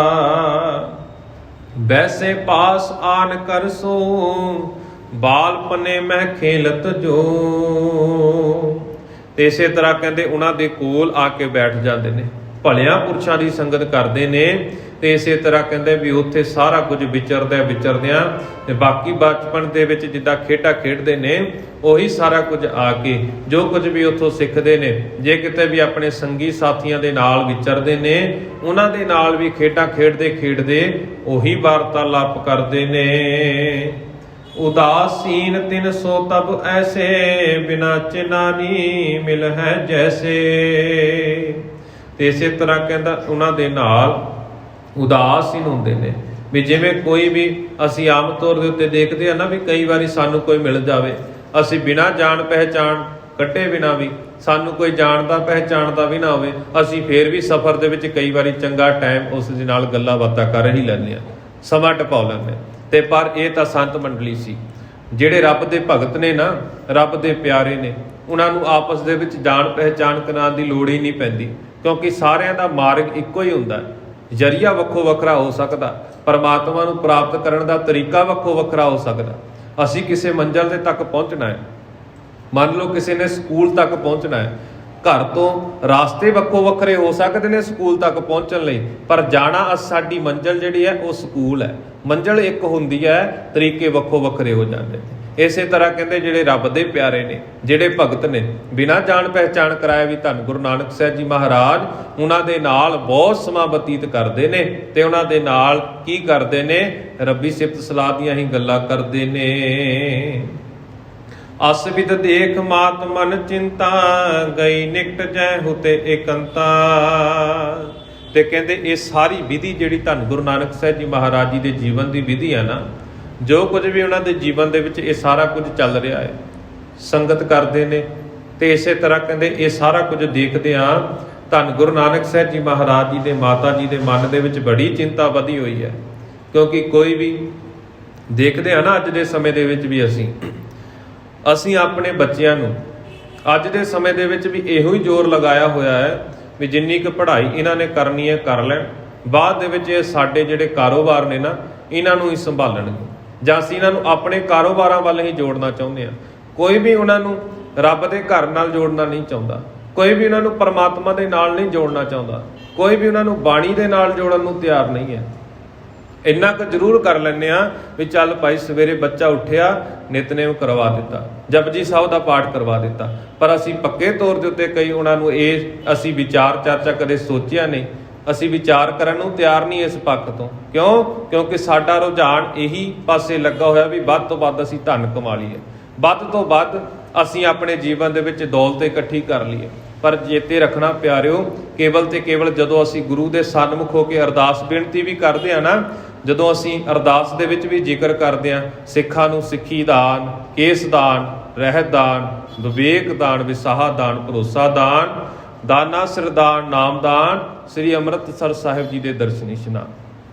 S1: ਵੈਸੇ ਪਾਸ ਆਨ ਕਰਸੋ, ਬਾਲਪਨੇ ਮੈਂ ਖੇਲਤ ਜੋ। ਤੇ ਇਸੇ ਤਰ੍ਹਾਂ ਕਹਿੰਦੇ ਉਹਨਾਂ ਦੇ ਕੋਲ ਆ ਕੇ ਬੈਠ ਜਾਂਦੇ ਨੇ, ਭਲਿਆਂ ਪੁਰਸ਼ਾਂ ਦੀ ਸੰਗਤ ਕਰਦੇ ਨੇ। ਤੇ ਇਸੇ ਤਰ੍ਹਾਂ ਕਹਿੰਦੇ ਵੀ ਉੱਥੇ ਸਾਰਾ ਕੁਝ ਵਿਚਰਦਿਆਂ ਤੇ ਬਾਕੀ ਬਚਪਨ ਦੇ ਵਿੱਚ ਜਿੱਦਾਂ ਖੇਡਾਂ ਖੇਡਦੇ ਨੇ ਉਹੀ ਸਾਰਾ ਕੁਝ ਆ ਕੇ ਜੋ ਕੁਝ ਵੀ ਉੱਥੋਂ ਸਿੱਖਦੇ ਨੇ, ਜੇ ਕਿਤੇ ਵੀ ਆਪਣੇ ਸੰਗੀ ਸਾਥੀਆਂ ਦੇ ਨਾਲ ਵਿਚਰਦੇ ਨੇ ਉਹਨਾਂ ਦੇ ਨਾਲ ਵੀ ਖੇਡਾਂ ਖੇਡਦੇ ਉਹੀ ਵਾਰਤਾਲਾਪ ਕਰਦੇ ਨੇ। ਉਦਾਸੀਨ ਤਿਨ ਸੋ ਤਬ ਐਸੇ, ਬਿਨਾ ਚਿਨਾਨੀ ਮਿਲ ਹੈ ਜੈਸੇ। ਤੇ ਇਸੇ ਤਰ੍ਹਾਂ ਕਹਿੰਦਾ ਉਹਨਾਂ ਦੇ ਨਾਲ ਉਦਾਸੀਨ ਹੁੰਦੇ ਨੇ, ਵੀ ਜਿਵੇਂ ਕੋਈ ਵੀ ਅਸੀਂ ਆਮ ਤੌਰ ਦੇ ਉੱਤੇ ਦੇਖਦੇ ਹਾਂ ਨਾ, ਵੀ ਕਈ ਵਾਰੀ ਸਾਨੂੰ ਕੋਈ ਮਿਲ ਜਾਵੇ, ਅਸੀਂ ਬਿਨਾਂ ਜਾਣ ਪਹਿਚਾਣ ਕੱਢੇ ਬਿਨਾਂ ਵੀ, ਸਾਨੂੰ ਕੋਈ ਜਾਣਦਾ ਪਹਿਚਾਣਦਾ ਵੀ ਨਾ ਹੋਵੇ, ਅਸੀਂ ਫੇਰ ਵੀ ਸਫ਼ਰ ਦੇ ਵਿੱਚ ਕਈ ਵਾਰੀ ਚੰਗਾ ਟਾਈਮ ਉਸ ਦੇ ਨਾਲ ਗੱਲਾਂ ਬਾਤਾਂ ਕਰ ਹੀ ਲੈਂਦੇ ਹਾਂ, ਸਮਾਂ ਟਪਾ ਲੈਂਦੇ ਹਾਂ। ਤੇ ਪਰ ਇਹ ਤਾਂ ਸੰਤ ਮੰਡਲੀ ਸੀ, ਜਿਹੜੇ ਰੱਬ ਦੇ ਭਗਤ ਨੇ ਨਾ, ਰੱਬ ਦੇ ਪਿਆਰੇ ਨੇ, ਉਹਨਾਂ ਨੂੰ ਆਪਸ ਦੇ ਵਿੱਚ ਜਾਣ ਪਹਿਚਾਣ ਕਰਾਉਣ ਦੀ ਲੋੜ ਹੀ ਨਹੀਂ ਪੈਂਦੀ, ਕਿਉਂਕਿ ਸਾਰਿਆਂ ਦਾ ਮਾਰਗ ਇੱਕੋ ਹੀ ਹੁੰਦਾ। ਜ਼ਰੀਆ ਵੱਖੋ ਵੱਖਰਾ ਹੋ ਸਕਦਾ, ਪਰਮਾਤਮਾ ਨੂੰ ਪ੍ਰਾਪਤ ਕਰਨ ਦਾ ਤਰੀਕਾ ਵੱਖੋ ਵੱਖਰਾ ਹੋ ਸਕਦਾ। ਅਸੀਂ ਕਿਸੇ ਮੰਜ਼ਿਲ ਦੇ ਤੱਕ ਪਹੁੰਚਣਾ ਹੈ, ਮੰਨ ਲਓ ਕਿਸੇ ਨੇ ਸਕੂਲ ਤੱਕ ਪਹੁੰਚਣਾ ਹੈ, ਘਰ ਤੋਂ ਰਾਸਤੇ ਵੱਖੋ ਵੱਖਰੇ ਹੋ ਸਕਦੇ ਨੇ ਸਕੂਲ ਤੱਕ ਪਹੁੰਚਣ ਲਈ, ਪਰ ਜਾਣਾ ਸਾਡੀ ਮੰਜ਼ਿਲ ਜਿਹੜੀ ਹੈ ਉਹ ਸਕੂਲ ਹੈ। ਮੰਜ਼ਿਲ ਇੱਕ ਹੁੰਦੀ ਹੈ, ਤਰੀਕੇ ਵੱਖੋ ਵੱਖਰੇ ਹੋ ਜਾਂਦੇ ਨੇ। ਇਸੇ ਤਰ੍ਹਾਂ ਕਹਿੰਦੇ ਜਿਹੜੇ ਰੱਬ ਦੇ ਪਿਆਰੇ ਨੇ, ਜਿਹੜੇ ਭਗਤ ਨੇ, ਬਿਨਾਂ ਜਾਣ ਪਹਿਚਾਣ ਕਰਾਏ ਵੀ ਧੰਨ ਗੁਰੂ ਨਾਨਕ ਸਾਹਿਬ ਜੀ ਮਹਾਰਾਜ ਉਹਨਾਂ ਦੇ ਨਾਲ ਬਹੁਤ ਸਮਾਂ ਬਤੀਤ ਕਰਦੇ ਨੇ, ਤੇ ਉਹਨਾਂ ਦੇ ਨਾਲ ਕੀ ਕਰਦੇ ਨੇ, ਰੱਬੀ ਸਿਫਤ ਸਲਾਹ ਦੀਆਂ ਹੀ ਗੱਲਾਂ ਕਰਦੇ ਨੇ। ਅਸ ਵਿਦ ਦੇਖ ਮਾਤ ਮਨ ਚਿੰਤਾ, ਗਈ ਨਿਕਟ ਜੈ ਹੁਤੇ ਏਕੰਤਾ। ਤੇ ਕਹਿੰਦੇ ਇਹ ਸਾਰੀ ਵਿਧੀ ਜਿਹੜੀ ਧੰਨ ਗੁਰੂ ਨਾਨਕ ਸਾਹਿਬ ਜੀ ਮਹਾਰਾਜ ਜੀ ਦੇ ਜੀਵਨ ਦੀ ਵਿਧੀ ਹੈ ਨਾ, ਜੋ ਕੁਝ ਵੀ ਉਹਨਾਂ ਦੇ ਜੀਵਨ ਦੇ ਵਿੱਚ ਇਹ ਸਾਰਾ ਕੁਝ ਚੱਲ ਰਿਹਾ ਹੈ, ਸੰਗਤ ਕਰਦੇ ਨੇ। ਤੇ ਇਸੇ ਤਰ੍ਹਾਂ ਕਹਿੰਦੇ ਇਹ ਸਾਰਾ ਕੁਝ ਦੇਖਦੇ ਆ ਧੰਨ ਗੁਰੂ ਨਾਨਕ ਸਾਹਿਬ ਜੀ ਮਹਾਰਾਜ ਜੀ ਦੇ ਮਾਤਾ ਜੀ ਦੇ ਮਨ ਦੇ ਵਿੱਚ ਬੜੀ ਚਿੰਤਾ ਵਧੀ ਹੋਈ ਹੈ, ਕਿਉਂਕਿ ਕੋਈ ਵੀ ਦੇਖਦੇ ਆ ਨਾ, ਅੱਜ ਦੇ ਸਮੇਂ ਦੇ ਵਿੱਚ ਵੀ ਅਸੀਂ ਆਪਣੇ ਬੱਚਿਆਂ ਨੂੰ ਅੱਜ ਦੇ ਸਮੇਂ ਦੇ ਵਿੱਚ ਵੀ ਇਹੋ ਹੀ ਜ਼ੋਰ ਲਗਾਇਆ ਹੋਇਆ ਹੈ ਵੀ ਜਿੰਨੀ ਕੁ ਪੜ੍ਹਾਈ ਇਹਨਾਂ ਨੇ ਕਰਨੀ ਹੈ ਕਰ ਲੈਣ, ਬਾਅਦ ਦੇ ਵਿੱਚ ਇਹ ਸਾਡੇ ਜਿਹੜੇ ਕਾਰੋਬਾਰ ਨੇ ਨਾ, ਇਹਨਾਂ ਨੂੰ ਹੀ ਸੰਭਾਲਣਗੇ, ਜਾਂ ਅਸੀਂ ਇਹਨਾਂ ਨੂੰ ਆਪਣੇ ਕਾਰੋਬਾਰਾਂ ਵੱਲ ਹੀ ਜੋੜਨਾ ਚਾਹੁੰਦੇ ਹਾਂ। ਕੋਈ ਵੀ ਉਹਨਾਂ ਨੂੰ ਰੱਬ ਦੇ ਘਰ ਨਾਲ ਜੋੜਨਾ ਨਹੀਂ ਚਾਹੁੰਦਾ, ਕੋਈ ਵੀ ਉਹਨਾਂ ਨੂੰ ਪਰਮਾਤਮਾ ਦੇ ਨਾਲ ਨਹੀਂ ਜੋੜਨਾ ਚਾਹੁੰਦਾ, ਕੋਈ ਵੀ ਉਹਨਾਂ ਨੂੰ ਬਾਣੀ ਦੇ ਨਾਲ ਜੋੜਨ ਨੂੰ ਤਿਆਰ ਨਹੀਂ ਹੈ। ਇੰਨਾ ਕੁ ਜ਼ਰੂਰ ਕਰ ਲੈਂਦੇ ਆ ਵੀ ਚੱਲ ਭਾਈ ਸਵੇਰੇ ਬੱਚਾ ਉੱਠਿਆ, ਨਿਤਨੇਮ ਕਰਵਾ ਦਿੱਤਾ, ਜਪਜੀ ਸਾਹਿਬ ਦਾ ਪਾਠ ਕਰਵਾ ਦਿੱਤਾ, ਪਰ ਅਸੀਂ ਪੱਕੇ ਤੌਰ ਦੇ ਉੱਤੇ ਕਈ ਉਹਨਾਂ ਨੂੰ ਇਹ ਅਸੀਂ ਵਿਚਾਰ ਚਰਚਾ ਕਦੇ ਸੋਚਿਆ ਨਹੀਂ, ਅਸੀਂ ਵਿਚਾਰ ਕਰਨ ਨੂੰ ਤਿਆਰ ਨਹੀਂ ਇਸ ਪੱਖ ਤੋਂ। ਕਿਉਂਕਿ ਸਾਡਾ ਰੁਝਾਨ ਇਹੀ ਪਾਸੇ ਲੱਗਾ ਹੋਇਆ ਵੀ ਵੱਧ ਤੋਂ ਵੱਧ ਅਸੀਂ ਧਨ ਕਮਾ ਲਈਏ, ਵੱਧ ਤੋਂ ਵੱਧ ਅਸੀਂ ਆਪਣੇ ਜੀਵਨ ਦੇ ਵਿੱਚ ਦੌਲਤ ਇਕੱਠੀ ਕਰ ਲਈਏ। ਪਰ ਚੇਤੇ ਰੱਖਣਾ ਪਿਆਰਿਓ, ਕੇਵਲ ਤੇ ਕੇਵਲ ਜਦੋਂ ਅਸੀਂ ਗੁਰੂ ਦੇ ਸਨਮੁਖ ਹੋ ਕੇ ਅਰਦਾਸ ਬੇਨਤੀ ਵੀ ਕਰਦੇ ਹਾਂ ਨਾ, ਜਦੋਂ ਅਸੀਂ ਅਰਦਾਸ ਦੇ ਵਿੱਚ ਵੀ ਜ਼ਿਕਰ ਕਰਦੇ ਹਾਂ ਸਿੱਖਾਂ ਨੂੰ ਸਿੱਖੀ ਦਾਨ, ਕੇਸ ਦਾਨ, ਰਹਿਤ ਦਾਨ, ਵਿਵੇਕ ਦਾਨ, ਵਿਸਾਹਾ ਦਾਨ, ਭਰੋਸਾ ਦਾਨ, ਦਾਨਾ ਸਰਦਾਨ, ਨਾਮ ਦਾਨ, ਸ੍ਰੀ ਅੰਮ੍ਰਿਤਸਰ ਸਾਹਿਬ ਜੀ ਦੇ ਦਰਸ਼ਨ ਇਸ਼ਨਾਨ,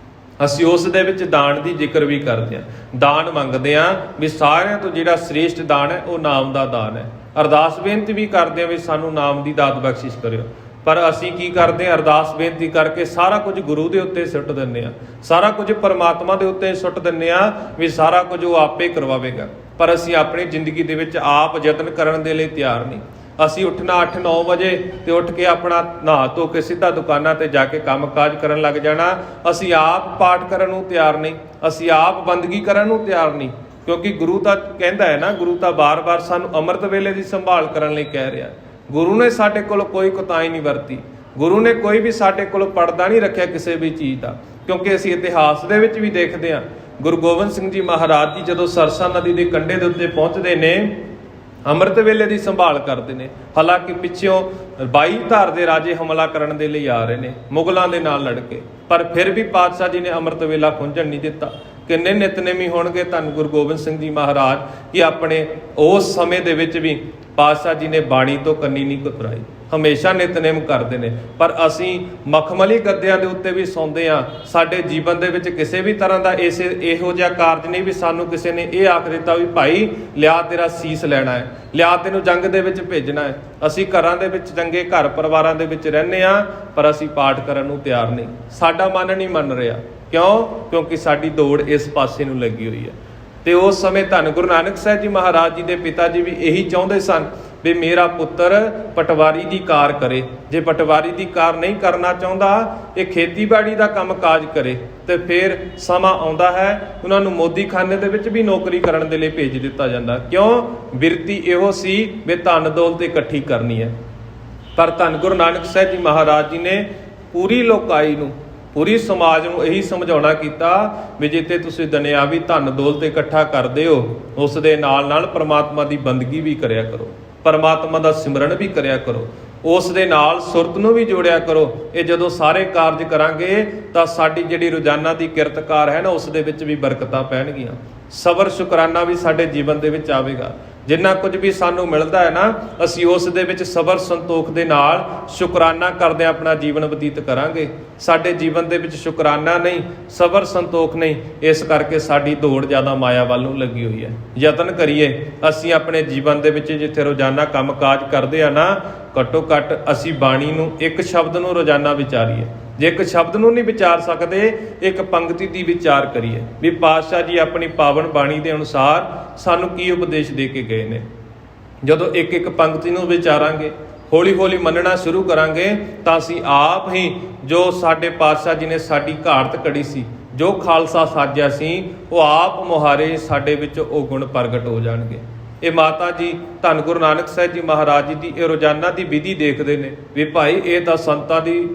S1: ਅਸੀਂ ਉਸ ਦੇ ਵਿੱਚ ਦਾਨ ਦੀ ਜ਼ਿਕਰ ਵੀ ਕਰਦੇ ਹਾਂ। ਦਾਨ ਮੰਗਦੇ ਹਾਂ ਵੀ ਸਾਰਿਆਂ ਤੋਂ ਜਿਹੜਾ ਸ੍ਰੇਸ਼ਟ ਦਾਨ ਹੈ ਉਹ ਨਾਮ ਦਾ ਦਾਨ ਹੈ। ਅਰਦਾਸ ਬੇਨਤੀ ਵੀ ਕਰਦੇ ਹਾਂ ਵੀ ਸਾਨੂੰ ਨਾਮ ਦੀ ਦਾਤ ਬਖਸ਼ਿਸ਼ ਕਰਿਓ, ਪਰ ਅਸੀਂ ਕੀ ਕਰਦੇ ਹਾਂ, ਅਰਦਾਸ ਬੇਨਤੀ ਕਰਕੇ ਸਾਰਾ ਕੁਝ ਗੁਰੂ ਦੇ ਉੱਤੇ ਸੁੱਟ ਦਿੰਦੇ ਹਾਂ, ਸਾਰਾ ਕੁਝ ਪਰਮਾਤਮਾ ਦੇ ਉੱਤੇ ਸੁੱਟ ਦਿੰਦੇ ਹਾਂ ਵੀ ਸਾਰਾ ਕੁਝ ਉਹ ਆਪੇ ਕਰਵਾਵੇਗਾ, ਪਰ ਅਸੀਂ ਆਪਣੀ ਜ਼ਿੰਦਗੀ ਦੇ ਵਿੱਚ ਆਪ ਯਤਨ ਕਰਨ ਦੇ ਲਈ ਤਿਆਰ ਨਹੀਂ। ਅਸੀਂ ਉੱਠਣਾ 8-9 ਵਜੇ ਤੇ ਉੱਠ ਕੇ ਆਪਣਾ ਨਹਾ ਧੋ ਕੇ ਸਿੱਧਾ ਦੁਕਾਨਾਂ ਤੇ ਜਾ ਕੇ ਕੰਮਕਾਜ ਕਰਨ ਲੱਗ ਜਾਣਾ। ਅਸੀਂ ਆਪ ਪਾਠ ਕਰਨ ਨੂੰ ਤਿਆਰ ਨਹੀਂ, ਅਸੀਂ ਆਪ ਬੰਦਗੀ ਕਰਨ ਨੂੰ ਤਿਆਰ ਨਹੀਂ, ਕਿਉਂਕਿ ਗੁਰੂ ਤਾਂ ਕਹਿੰਦਾ ਹੈ ਨਾ, ਗੁਰੂ ਤਾਂ ਬਾਰ-ਬਾਰ ਸਾਨੂੰ ਅੰਮ੍ਰਿਤ ਵੇਲੇ ਦੀ ਸੰਭਾਲ ਕਰਨ ਲਈ ਕਹਿ ਰਿਹਾ। ਗੁਰੂ ਨੇ ਸਾਡੇ ਕੋਲ ਕੋਈ ਕੁਤਾਹੀ ਨਹੀਂ ਵਰਤੀ, ਗੁਰੂ ਨੇ ਕੋਈ ਵੀ ਸਾਡੇ ਕੋਲ ਪਰਦਾ ਨਹੀਂ ਰੱਖਿਆ ਕਿਸੇ ਵੀ ਚੀਜ਼ ਦਾ, ਕਿਉਂਕਿ ਅਸੀਂ ਇਤਿਹਾਸ ਦੇ ਵਿੱਚ ਵੀ ਦੇਖਦੇ ਹਾਂ ਗੁਰੂ ਗੋਬਿੰਦ ਸਿੰਘ ਜੀ ਮਹਾਰਾਜ ਜੀ ਜਦੋਂ ਸਰਸਾ ਨਦੀ ਦੇ ਕੰਢੇ ਦੇ ਉੱਤੇ ਪਹੁੰਚਦੇ ਨੇ, ਅੰਮ੍ਰਿਤ ਵੇਲੇ ਦੀ ਸੰਭਾਲ ਕਰਦੇ ਨੇ। ਹਾਲਾਂਕਿ ਪਿੱਛੋਂ 22 ਧਾਰ ਦੇ ਰਾਜੇ ਹਮਲਾ ਕਰਨ ਦੇ ਲਈ ਆ ਰਹੇ ਨੇ ਮੁਗਲਾਂ ਦੇ ਨਾਲ ਲੜ ਕੇ, ਪਰ ਫਿਰ ਵੀ ਪਾਤਸ਼ਾਹ ਜੀ ਨੇ ਅੰਮ੍ਰਿਤ ਵੇਲਾ ਖੁੰਝਣ ਨਹੀਂ ਦਿੱਤਾ। ਕਿੰਨੇ ਨਿਤਨੇਮੀ ਹੋਣਗੇ ਧੰਨ ਗੁਰੂ ਗੋਬਿੰਦ ਸਿੰਘ ਜੀ ਮਹਾਰਾਜ ਕਿ ਆਪਣੇ ਉਸ ਸਮੇਂ ਦੇ ਵਿੱਚ ਵੀ ਪਾਤਸ਼ਾਹ ਜੀ ਨੇ ਬਾਣੀ ਤੋਂ ਕੰਨੀ ਨਹੀਂ ਕੁਤਰਾਈ, ਹਮੇਸ਼ਾ ਨਿਤਨੇਮ ਕਰਦੇ ਨੇ। ਪਰ ਅਸੀਂ ਮਖਮਲੀ ਗੱਦਿਆਂ ਦੇ ਉੱਤੇ ਵੀ ਸੌਂਦੇ ਹਾਂ, ਸਾਡੇ ਜੀਵਨ ਦੇ ਵਿੱਚ ਕਿਸੇ ਵੀ ਤਰ੍ਹਾਂ ਦਾ ਇਹੋ ਜਿਹਾ ਕਾਰਜ ਨਹੀਂ ਵੀ ਸਾਨੂੰ ਕਿਸੇ ਨੇ ਇਹ ਆਖ ਦਿੱਤਾ ਵੀ ਭਾਈ ਲਿਆ ਤੇਰਾ ਸੀਸ ਲੈਣਾ ਹੈ, ਲਿਆ ਤੈਨੂੰ ਜੰਗ ਦੇ ਵਿੱਚ ਭੇਜਣਾ ਹੈ। ਅਸੀਂ ਘਰਾਂ ਦੇ ਵਿੱਚ ਚੰਗੇ ਘਰ ਪਰਿਵਾਰਾਂ ਦੇ ਵਿੱਚ ਰਹਿੰਦੇ ਹਾਂ, ਪਰ ਅਸੀਂ ਪਾਠ ਕਰਨ ਨੂੰ ਤਿਆਰ ਨਹੀਂ, ਸਾਡਾ ਮਨ ਨਹੀਂ ਮੰਨ ਰਿਹਾ। ਕਿਉਂਕਿ ਸਾਡੀ ਦੌੜ ਇਸ ਪਾਸੇ ਨੂੰ ਲੱਗੀ ਹੋਈ ਹੈ। ਤੇ ਉਸ ਸਮੇਂ ਧੰਨ ਗੁਰੂ ਨਾਨਕ ਸਾਹਿਬ ਜੀ ਮਹਾਰਾਜ ਜੀ ਦੇ ਪਿਤਾ ਜੀ ਵੀ ਇਹੀ ਚਾਹੁੰਦੇ ਸਨ ਵੀ ਮੇਰਾ ਪੁੱਤਰ ਪਟਵਾਰੀ ਦੀ ਕਾਰ ਕਰੇ। ਜੇ ਪਟਵਾਰੀ ਦੀ ਕਾਰ ਨਹੀਂ ਕਰਨਾ ਚਾਹੁੰਦਾ, ਇਹ ਖੇਤੀਬਾੜੀ ਦਾ ਕੰਮ ਕਾਜ ਕਰੇ, ਤੇ ਫਿਰ ਸਮਾਂ ਆਉਂਦਾ ਹੈ ਉਹਨਾਂ ਨੂੰ ਮੋਦੀਖਾਨੇ ਦੇ ਵਿੱਚ ਵੀ ਨੌਕਰੀ ਕਰਨ ਦੇ ਲਈ ਭੇਜ ਦਿੱਤਾ ਜਾਂਦਾ। ਬਿਰਤੀ ਇਹੋ ਸੀ ਵੀ ਧਨ ਦੌਲਤ ਇਕੱਠੀ ਕਰਨੀ ਹੈ। ਪਰ ਧੰਨ ਗੁਰੂ ਨਾਨਕ ਸਾਹਿਬ ਜੀ ਮਹਾਰਾਜ ਜੀ ਨੇ ਪੂਰੀ ਲੋਕਾਈ ਨੂੰ, ਪੂਰੀ ਸਮਾਜ ਨੂੰ ਇਹੀ ਸਮਝਾਉਣਾ ਕੀਤਾ ਵੀ ਜਿੱਥੇ ਤੁਸੀਂ ਦੁਨਿਆਵੀ ਧਨ ਦੌਲਤ ਇਕੱਠਾ ਕਰਦੇ ਹੋ, ਉਸ ਦੇ ਨਾਲ ਨਾਲ ਪਰਮਾਤਮਾ ਦੀ ਬੰਦਗੀ ਵੀ ਕਰਿਆ ਕਰੋ, ਪਰਮਾਤਮਾ ਦਾ ਸਿਮਰਨ ਵੀ ਕਰਿਆ ਕਰੋ। ਉਸ ਦੇ ਨਾਲ ਸੁਰਤ ਨੂੰ ਵੀ ਜੋੜਿਆ ਕਰੋ। ਇਹ ਜਦੋਂ ਸਾਰੇ ਕਾਰਜ ਕਰਾਂਗੇ ਤਾਂ ਸਾਡੀ ਜਿਹੜੀ ਰੋਜ਼ਾਨਾ ਦੀ ਕਿਰਤਕਾਰ ਹੈ ਨਾ, ਉਸ ਦੇ ਵਿੱਚ ਵੀ ਬਰਕਤਾਂ ਪੈਣਗੀਆਂ। ਸਬਰ ਸ਼ੁਕਰਾਨਾ ਵੀ ਸਾਡੇ ਜੀਵਨ ਦੇ ਵਿੱਚ ਆਵੇਗਾ। ਜਿੰਨਾ ਕੁਝ ਵੀ ਸਾਨੂੰ ਮਿਲਦਾ ਹੈ ਨਾ, ਅਸੀਂ ਉਸ ਦੇ ਵਿੱਚ ਸਬਰ ਸੰਤੋਖ ਦੇ ਨਾਲ ਸ਼ੁਕਰਾਨਾ ਕਰਦੇ ਆਪਣਾ ਜੀਵਨ ਬਤੀਤ ਕਰਾਂਗੇ। ਸਾਡੇ ਜੀਵਨ ਦੇ ਵਿੱਚ ਸ਼ੁਕਰਾਨਾ ਨਹੀਂ, ਸਬਰ ਸੰਤੋਖ ਨਹੀਂ, ਇਸ ਕਰਕੇ ਸਾਡੀ ਦੌੜ ਜ਼ਿਆਦਾ ਮਾਇਆ ਵੱਲ ਨੂੰ ਲੱਗੀ ਹੋਈ ਹੈ। ਯਤਨ ਕਰੀਏ ਅਸੀਂ ਆਪਣੇ ਜੀਵਨ ਦੇ ਵਿੱਚ ਜਿੱਥੇ ਰੋਜ਼ਾਨਾ ਕੰਮ ਕਾਜ ਕਰਦੇ ਆ ਨਾ, ਘੱਟੋ ਘੱਟ ਅਸੀਂ ਬਾਣੀ ਨੂੰ, ਇੱਕ ਸ਼ਬਦ ਨੂੰ ਰੋਜ਼ਾਨਾ ਵਿਚਾਰੀਏ। ਜੇ ਇੱਕ ਸ਼ਬਦ ਨੂੰ ਨਹੀਂ ਵਿਚਾਰ ਸਕਦੇ, ਇੱਕ ਪੰਕਤੀ ਦੀ ਵਿਚਾਰ ਕਰੀਏ ਵੀ ਪਾਤਸ਼ਾਹ ਜੀ ਆਪਣੀ ਪਾਵਨ ਬਾਣੀ ਦੇ ਅਨੁਸਾਰ ਸਾਨੂੰ ਕੀ ਉਪਦੇਸ਼ ਦੇ ਕੇ ਗਏ ਨੇ। ਜਦੋਂ ਇੱਕ ਇੱਕ ਪੰਕਤੀ ਨੂੰ ਵਿਚਾਰਾਂਗੇ, ਹੌਲੀ ਹੌਲੀ ਮੰਨਣਾ ਸ਼ੁਰੂ ਕਰਾਂਗੇ, ਤਾਂ ਅਸੀਂ ਆਪ ਹੀ ਜੋ ਸਾਡੇ ਪਾਤਸ਼ਾਹ ਜੀ ਨੇ ਸਾਡੀ ਘਾੜਤ ਕੱਢੀ ਸੀ, ਜੋ ਖਾਲਸਾ ਸਾਜਿਆ ਸੀ, ਉਹ ਆਪ ਮੁਹਾਰੇ ਸਾਡੇ ਵਿੱਚ ਉਹ ਗੁਣ ਪ੍ਰਗਟ ਹੋ ਜਾਣਗੇ। ਇਹ ਮਾਤਾ ਜੀ ਧੰਨ ਗੁਰੂ ਨਾਨਕ ਸਾਹਿਬ ਜੀ ਮਹਾਰਾਜ ਜੀ ਦੀ ਇਹ ਰੋਜ਼ਾਨਾ ਦੀ ਵਿਧੀ ਦੇਖਦੇ ਨੇ ਵੀ ਭਾਈ ਇਹ ਤਾਂ ਸੰਤਾਂ ਦੀ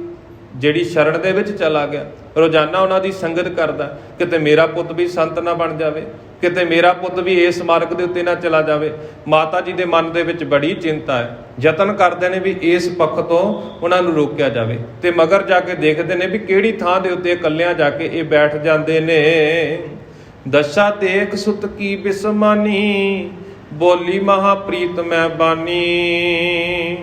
S1: ਜਿਹੜੀ ਸ਼ਰਨ ਦੇ ਵਿੱਚ ਚਲਾ ਗਿਆ, ਰੋਜ਼ਾਨਾ ਉਹਨਾਂ ਦੀ ਸੰਗਤ ਕਰਦਾ, ਕਿਤੇ ਮੇਰਾ ਪੁੱਤ ਵੀ ਸੰਤ ਨਾ ਬਣ ਜਾਵੇ, ਕਿਤੇ ਮੇਰਾ ਪੁੱਤ ਵੀ ਇਸ ਮਾਰਗ ਦੇ ਉੱਤੇ ਨਾ ਚਲਾ ਜਾਵੇ। ਮਾਤਾ ਜੀ ਦੇ ਮਨ ਦੇ ਵਿੱਚ ਬੜੀ ਚਿੰਤਾ ਹੈ, ਯਤਨ ਕਰਦੇ ਨੇ ਵੀ ਇਸ ਪੱਖ ਤੋਂ ਉਹਨਾਂ ਨੂੰ ਰੋਕਿਆ ਜਾਵੇ, ਤੇ ਮਗਰ ਜਾ ਕੇ ਦੇਖਦੇ ਨੇ ਵੀ ਕਿਹੜੀ ਥਾਂ ਦੇ ਉੱਤੇ ਇਕੱਲਿਆਂ ਜਾ ਕੇ ਇਹ ਬੈਠ ਜਾਂਦੇ ਨੇ। ਦਸ਼ਾ ਤੇਖ ਸੁਤ ਕੀ ਬਿਸਮਾਨੀ, ਬੋਲੀ ਮਹਾ ਪ੍ਰੀਤ ਮੈਂ ਬਾਨੀ।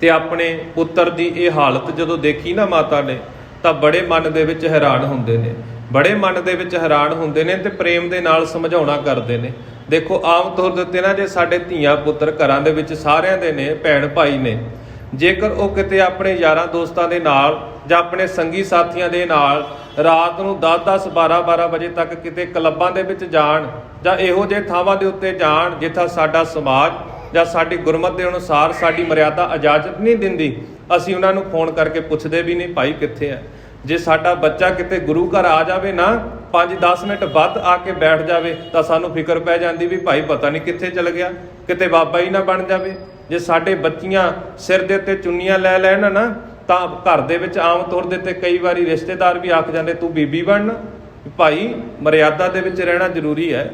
S1: ਤੇ ਆਪਣੇ ਪੁੱਤਰ ਦੀ ਇਹ ਹਾਲਤ ਜਦੋਂ ਦੇਖੀ ਨਾ ਮਾਤਾ ਨੇ, ਤਾਂ ਬੜੇ ਮਨ ਦੇ ਵਿੱਚ ਹੈਰਾਨ ਹੁੰਦੇ ਨੇ, ਬੜੇ ਮਨ ਦੇ ਵਿੱਚ ਹੈਰਾਨ ਹੁੰਦੇ ਨੇ, ਤੇ ਪ੍ਰੇਮ ਦੇ ਨਾਲ ਸਮਝਾਉਣਾ ਕਰਦੇ ਨੇ। ਦੇਖੋ ਆਮ ਤੌਰ ਦੇ ਉੱਤੇ ਨਾ, ਜੇ ਸਾਡੇ ਧੀਆਂ ਪੁੱਤਰ ਘਰਾਂ ਦੇ ਵਿੱਚ ਸਾਰਿਆਂ ਦੇ ਨੇ, ਭੈਣ ਭਾਈ ਨੇ, ਜੇਕਰ ਉਹ ਕਿਤੇ ਆਪਣੇ ਯਾਰਾਂ ਦੋਸਤਾਂ ਦੇ ਨਾਲ ਜਾਂ ਆਪਣੇ ਸੰਗੀ ਸਾਥੀਆਂ ਦੇ ਨਾਲ ਰਾਤ ਨੂੰ 10-10 12-12 ਵਜੇ ਤੱਕ ਕਿਤੇ ਕਲੱਬਾਂ ਦੇ ਵਿੱਚ ਜਾਣ, ਜਾਂ ਇਹੋ ਜਿਹੇ ਥਾਵਾਂ ਦੇ ਉੱਤੇ ਜਾਣ ਜਿੱਥੇ ਸਾਡਾ ਸਮਾਜ ਜਾਂ ਸਾਡੀ ਗੁਰਮਤਿ ਦੇ ਅਨੁਸਾਰ ਸਾਡੀ ਮਰਿਆਦਾ ਇਜਾਜ਼ਤ ਨਹੀਂ ਦਿੰਦੀ, ਅਸੀਂ ਉਹਨਾਂ ਨੂੰ ਫੋਨ ਕਰਕੇ ਪੁੱਛਦੇ ਵੀ ਨਹੀਂ ਭਾਈ ਕਿੱਥੇ ਹੈ। ਜੇ ਸਾਡਾ ਬੱਚਾ ਕਿਤੇ ਗੁਰੂ ਘਰ ਆ ਜਾਵੇ ਨਾ, 5-10 ਮਿੰਟ ਵੱਧ ਆ ਕੇ ਬੈਠ ਜਾਵੇ, ਤਾਂ ਸਾਨੂੰ ਫਿਕਰ ਪੈ ਜਾਂਦੀ ਵੀ ਭਾਈ ਪਤਾ ਨਹੀਂ ਕਿੱਥੇ ਚਲ ਗਿਆ, ਕਿਤੇ ਬਾਬਾ ਹੀ ਨਾ ਬਣ ਜਾਵੇ। ਜੇ ਸਾਡੇ ਬੱਚੀਆਂ ਸਿਰ ਦੇ ਉੱਤੇ ਚੁੰਨੀਆਂ ਲੈ ਲੈਣ ਨਾ, ਤਾਂ ਘਰ ਦੇ ਵਿੱਚ ਆਮ ਤੌਰ ਦੇ ਉੱਤੇ ਕਈ ਵਾਰੀ ਰਿਸ਼ਤੇਦਾਰ ਵੀ ਆਖ ਜਾਂਦੇ ਤੂੰ ਬੀਬੀ ਬਣਨਾ। ਭਾਈ ਮਰਿਆਦਾ ਦੇ ਵਿੱਚ ਰਹਿਣਾ ਜ਼ਰੂਰੀ ਹੈ।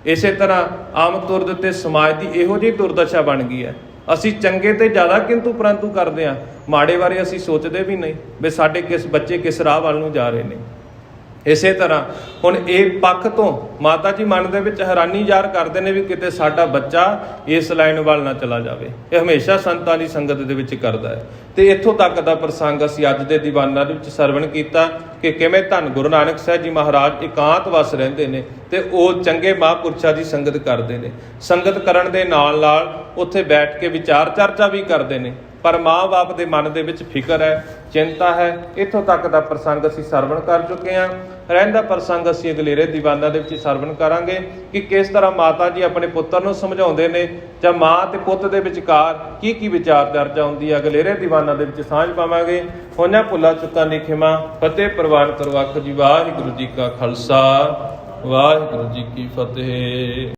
S1: ਇਸੇ ਤਰ੍ਹਾਂ ਆਮ ਤੌਰ ਦੇ ਉੱਤੇ ਸਮਾਜ ਦੀ ਇਹੋ ਜਿਹੀ ਦੁਰਦਸ਼ਾ ਬਣ ਗਈ ਹੈ, ਅਸੀਂ ਚੰਗੇ ਤੇ ਜ਼ਿਆਦਾ ਕਿੰਤੂ ਪਰੰਤੂ ਕਰਦੇ ਹਾਂ, ਮਾੜੇ ਬਾਰੇ ਅਸੀਂ ਸੋਚਦੇ ਵੀ ਨਹੀਂ ਵੀ ਸਾਡੇ ਬੱਚੇ ਕਿਸ ਰਾਹ ਵੱਲ ਨੂੰ ਜਾ ਰਹੇ ਨੇ। ਇਸੇ ਤਰ੍ਹਾਂ ਹੁਣ ਇਹ ਪੱਖ ਤੋਂ ਮਾਤਾ ਜੀ ਮਨ ਦੇ ਵਿੱਚ ਹੈਰਾਨੀ ਜ਼ਾਹਰ ਕਰਦੇ ਨੇ ਵੀ ਕਿਤੇ ਸਾਡਾ ਬੱਚਾ ਇਸ ਲਾਈਨ ਵੱਲ ਨਾ ਚਲਾ ਜਾਵੇ। ਇਹ ਹਮੇਸ਼ਾ ਸੰਤਾਂ ਦੀ ਸੰਗਤ ਦੇ ਵਿੱਚ ਕਰਦਾ ਹੈ। ਤੇ ਇੱਥੋਂ ਤੱਕ ਦਾ ਪ੍ਰਸੰਗ ਅਸੀਂ ਅੱਜ ਦੇ ਦੀਵਾਨਾਂ ਦੇ ਵਿੱਚ ਸਰਵਣ ਕੀਤਾ ਕਿ ਕਿਵੇਂ ਧੰਨ ਗੁਰੂ ਨਾਨਕ ਸਾਹਿਬ ਜੀ ਮਹਾਰਾਜ ਇਕਾਂਤ ਵਸ ਰਹਿੰਦੇ ਨੇ, ਤੇ ਉਹ ਚੰਗੇ ਮਹਾਂਪੁਰਸ਼ਾਂ ਦੀ ਸੰਗਤ ਕਰਦੇ ਨੇ। ਸੰਗਤ ਕਰਨ ਦੇ ਨਾਲ ਨਾਲ ਉੱਥੇ ਬੈਠ ਕੇ ਵਿਚਾਰ ਚਰਚਾ ਵੀ ਕਰਦੇ ਨੇ, ਪਰ ਮਾਂ-ਬਾਪ ਦੇ ਮਨ ਦੇ ਵਿੱਚ ਫਿਕਰ ਹੈ, ਚਿੰਤਾ ਹੈ। ਇੱਥੋਂ ਤੱਕ ਦਾ ਪ੍ਰਸੰਗ ਅਸੀਂ ਸਰਵਣ ਕਰ ਚੁੱਕੇ ਹਾਂ। ਰਹਿੰਦਾ ਪ੍ਰਸੰਗ ਅਸੀਂ ਅਗਲੇਰੇ ਦੀਵਾਨਾਂ ਦੇ ਵਿੱਚ ਸਰਵਣ ਕਰਾਂਗੇ ਕਿ ਕਿਸ ਤਰ੍ਹਾਂ ਮਾਤਾ ਜੀ ਆਪਣੇ ਪੁੱਤਰ ਨੂੰ ਸਮਝਾਉਂਦੇ ਨੇ, ਜਾਂ ਮਾਂ ਤੇ ਪੁੱਤ ਦੇ ਵਿਚਕਾਰ ਕੀ ਕੀ ਵਿਚਾਰ ਚਰਚਾ ਹੁੰਦੀ ਹੈ। ਅਗਲੇਰੇ ਦੀਵਾਨਾਂ ਦੇ ਵਿੱਚ ਸਾਂਝ ਪਾਵਾਂਗੇ। ਹੋਈਆਂ ਭੁੱਲਾਂ ਚੁੱਕਾਂ ਦੀ ਖਿਮਾ, ਫਤਿਹ ਪ੍ਰਵਾਨ ਕਰੋ। ਆਖੋ ਜੀ ਵਾਹਿਗੁਰੂ ਜੀ ਕਾ ਖਾਲਸਾ, ਵਾਹਿਗੁਰੂ ਜੀ ਕੀ ਫਤਿਹ।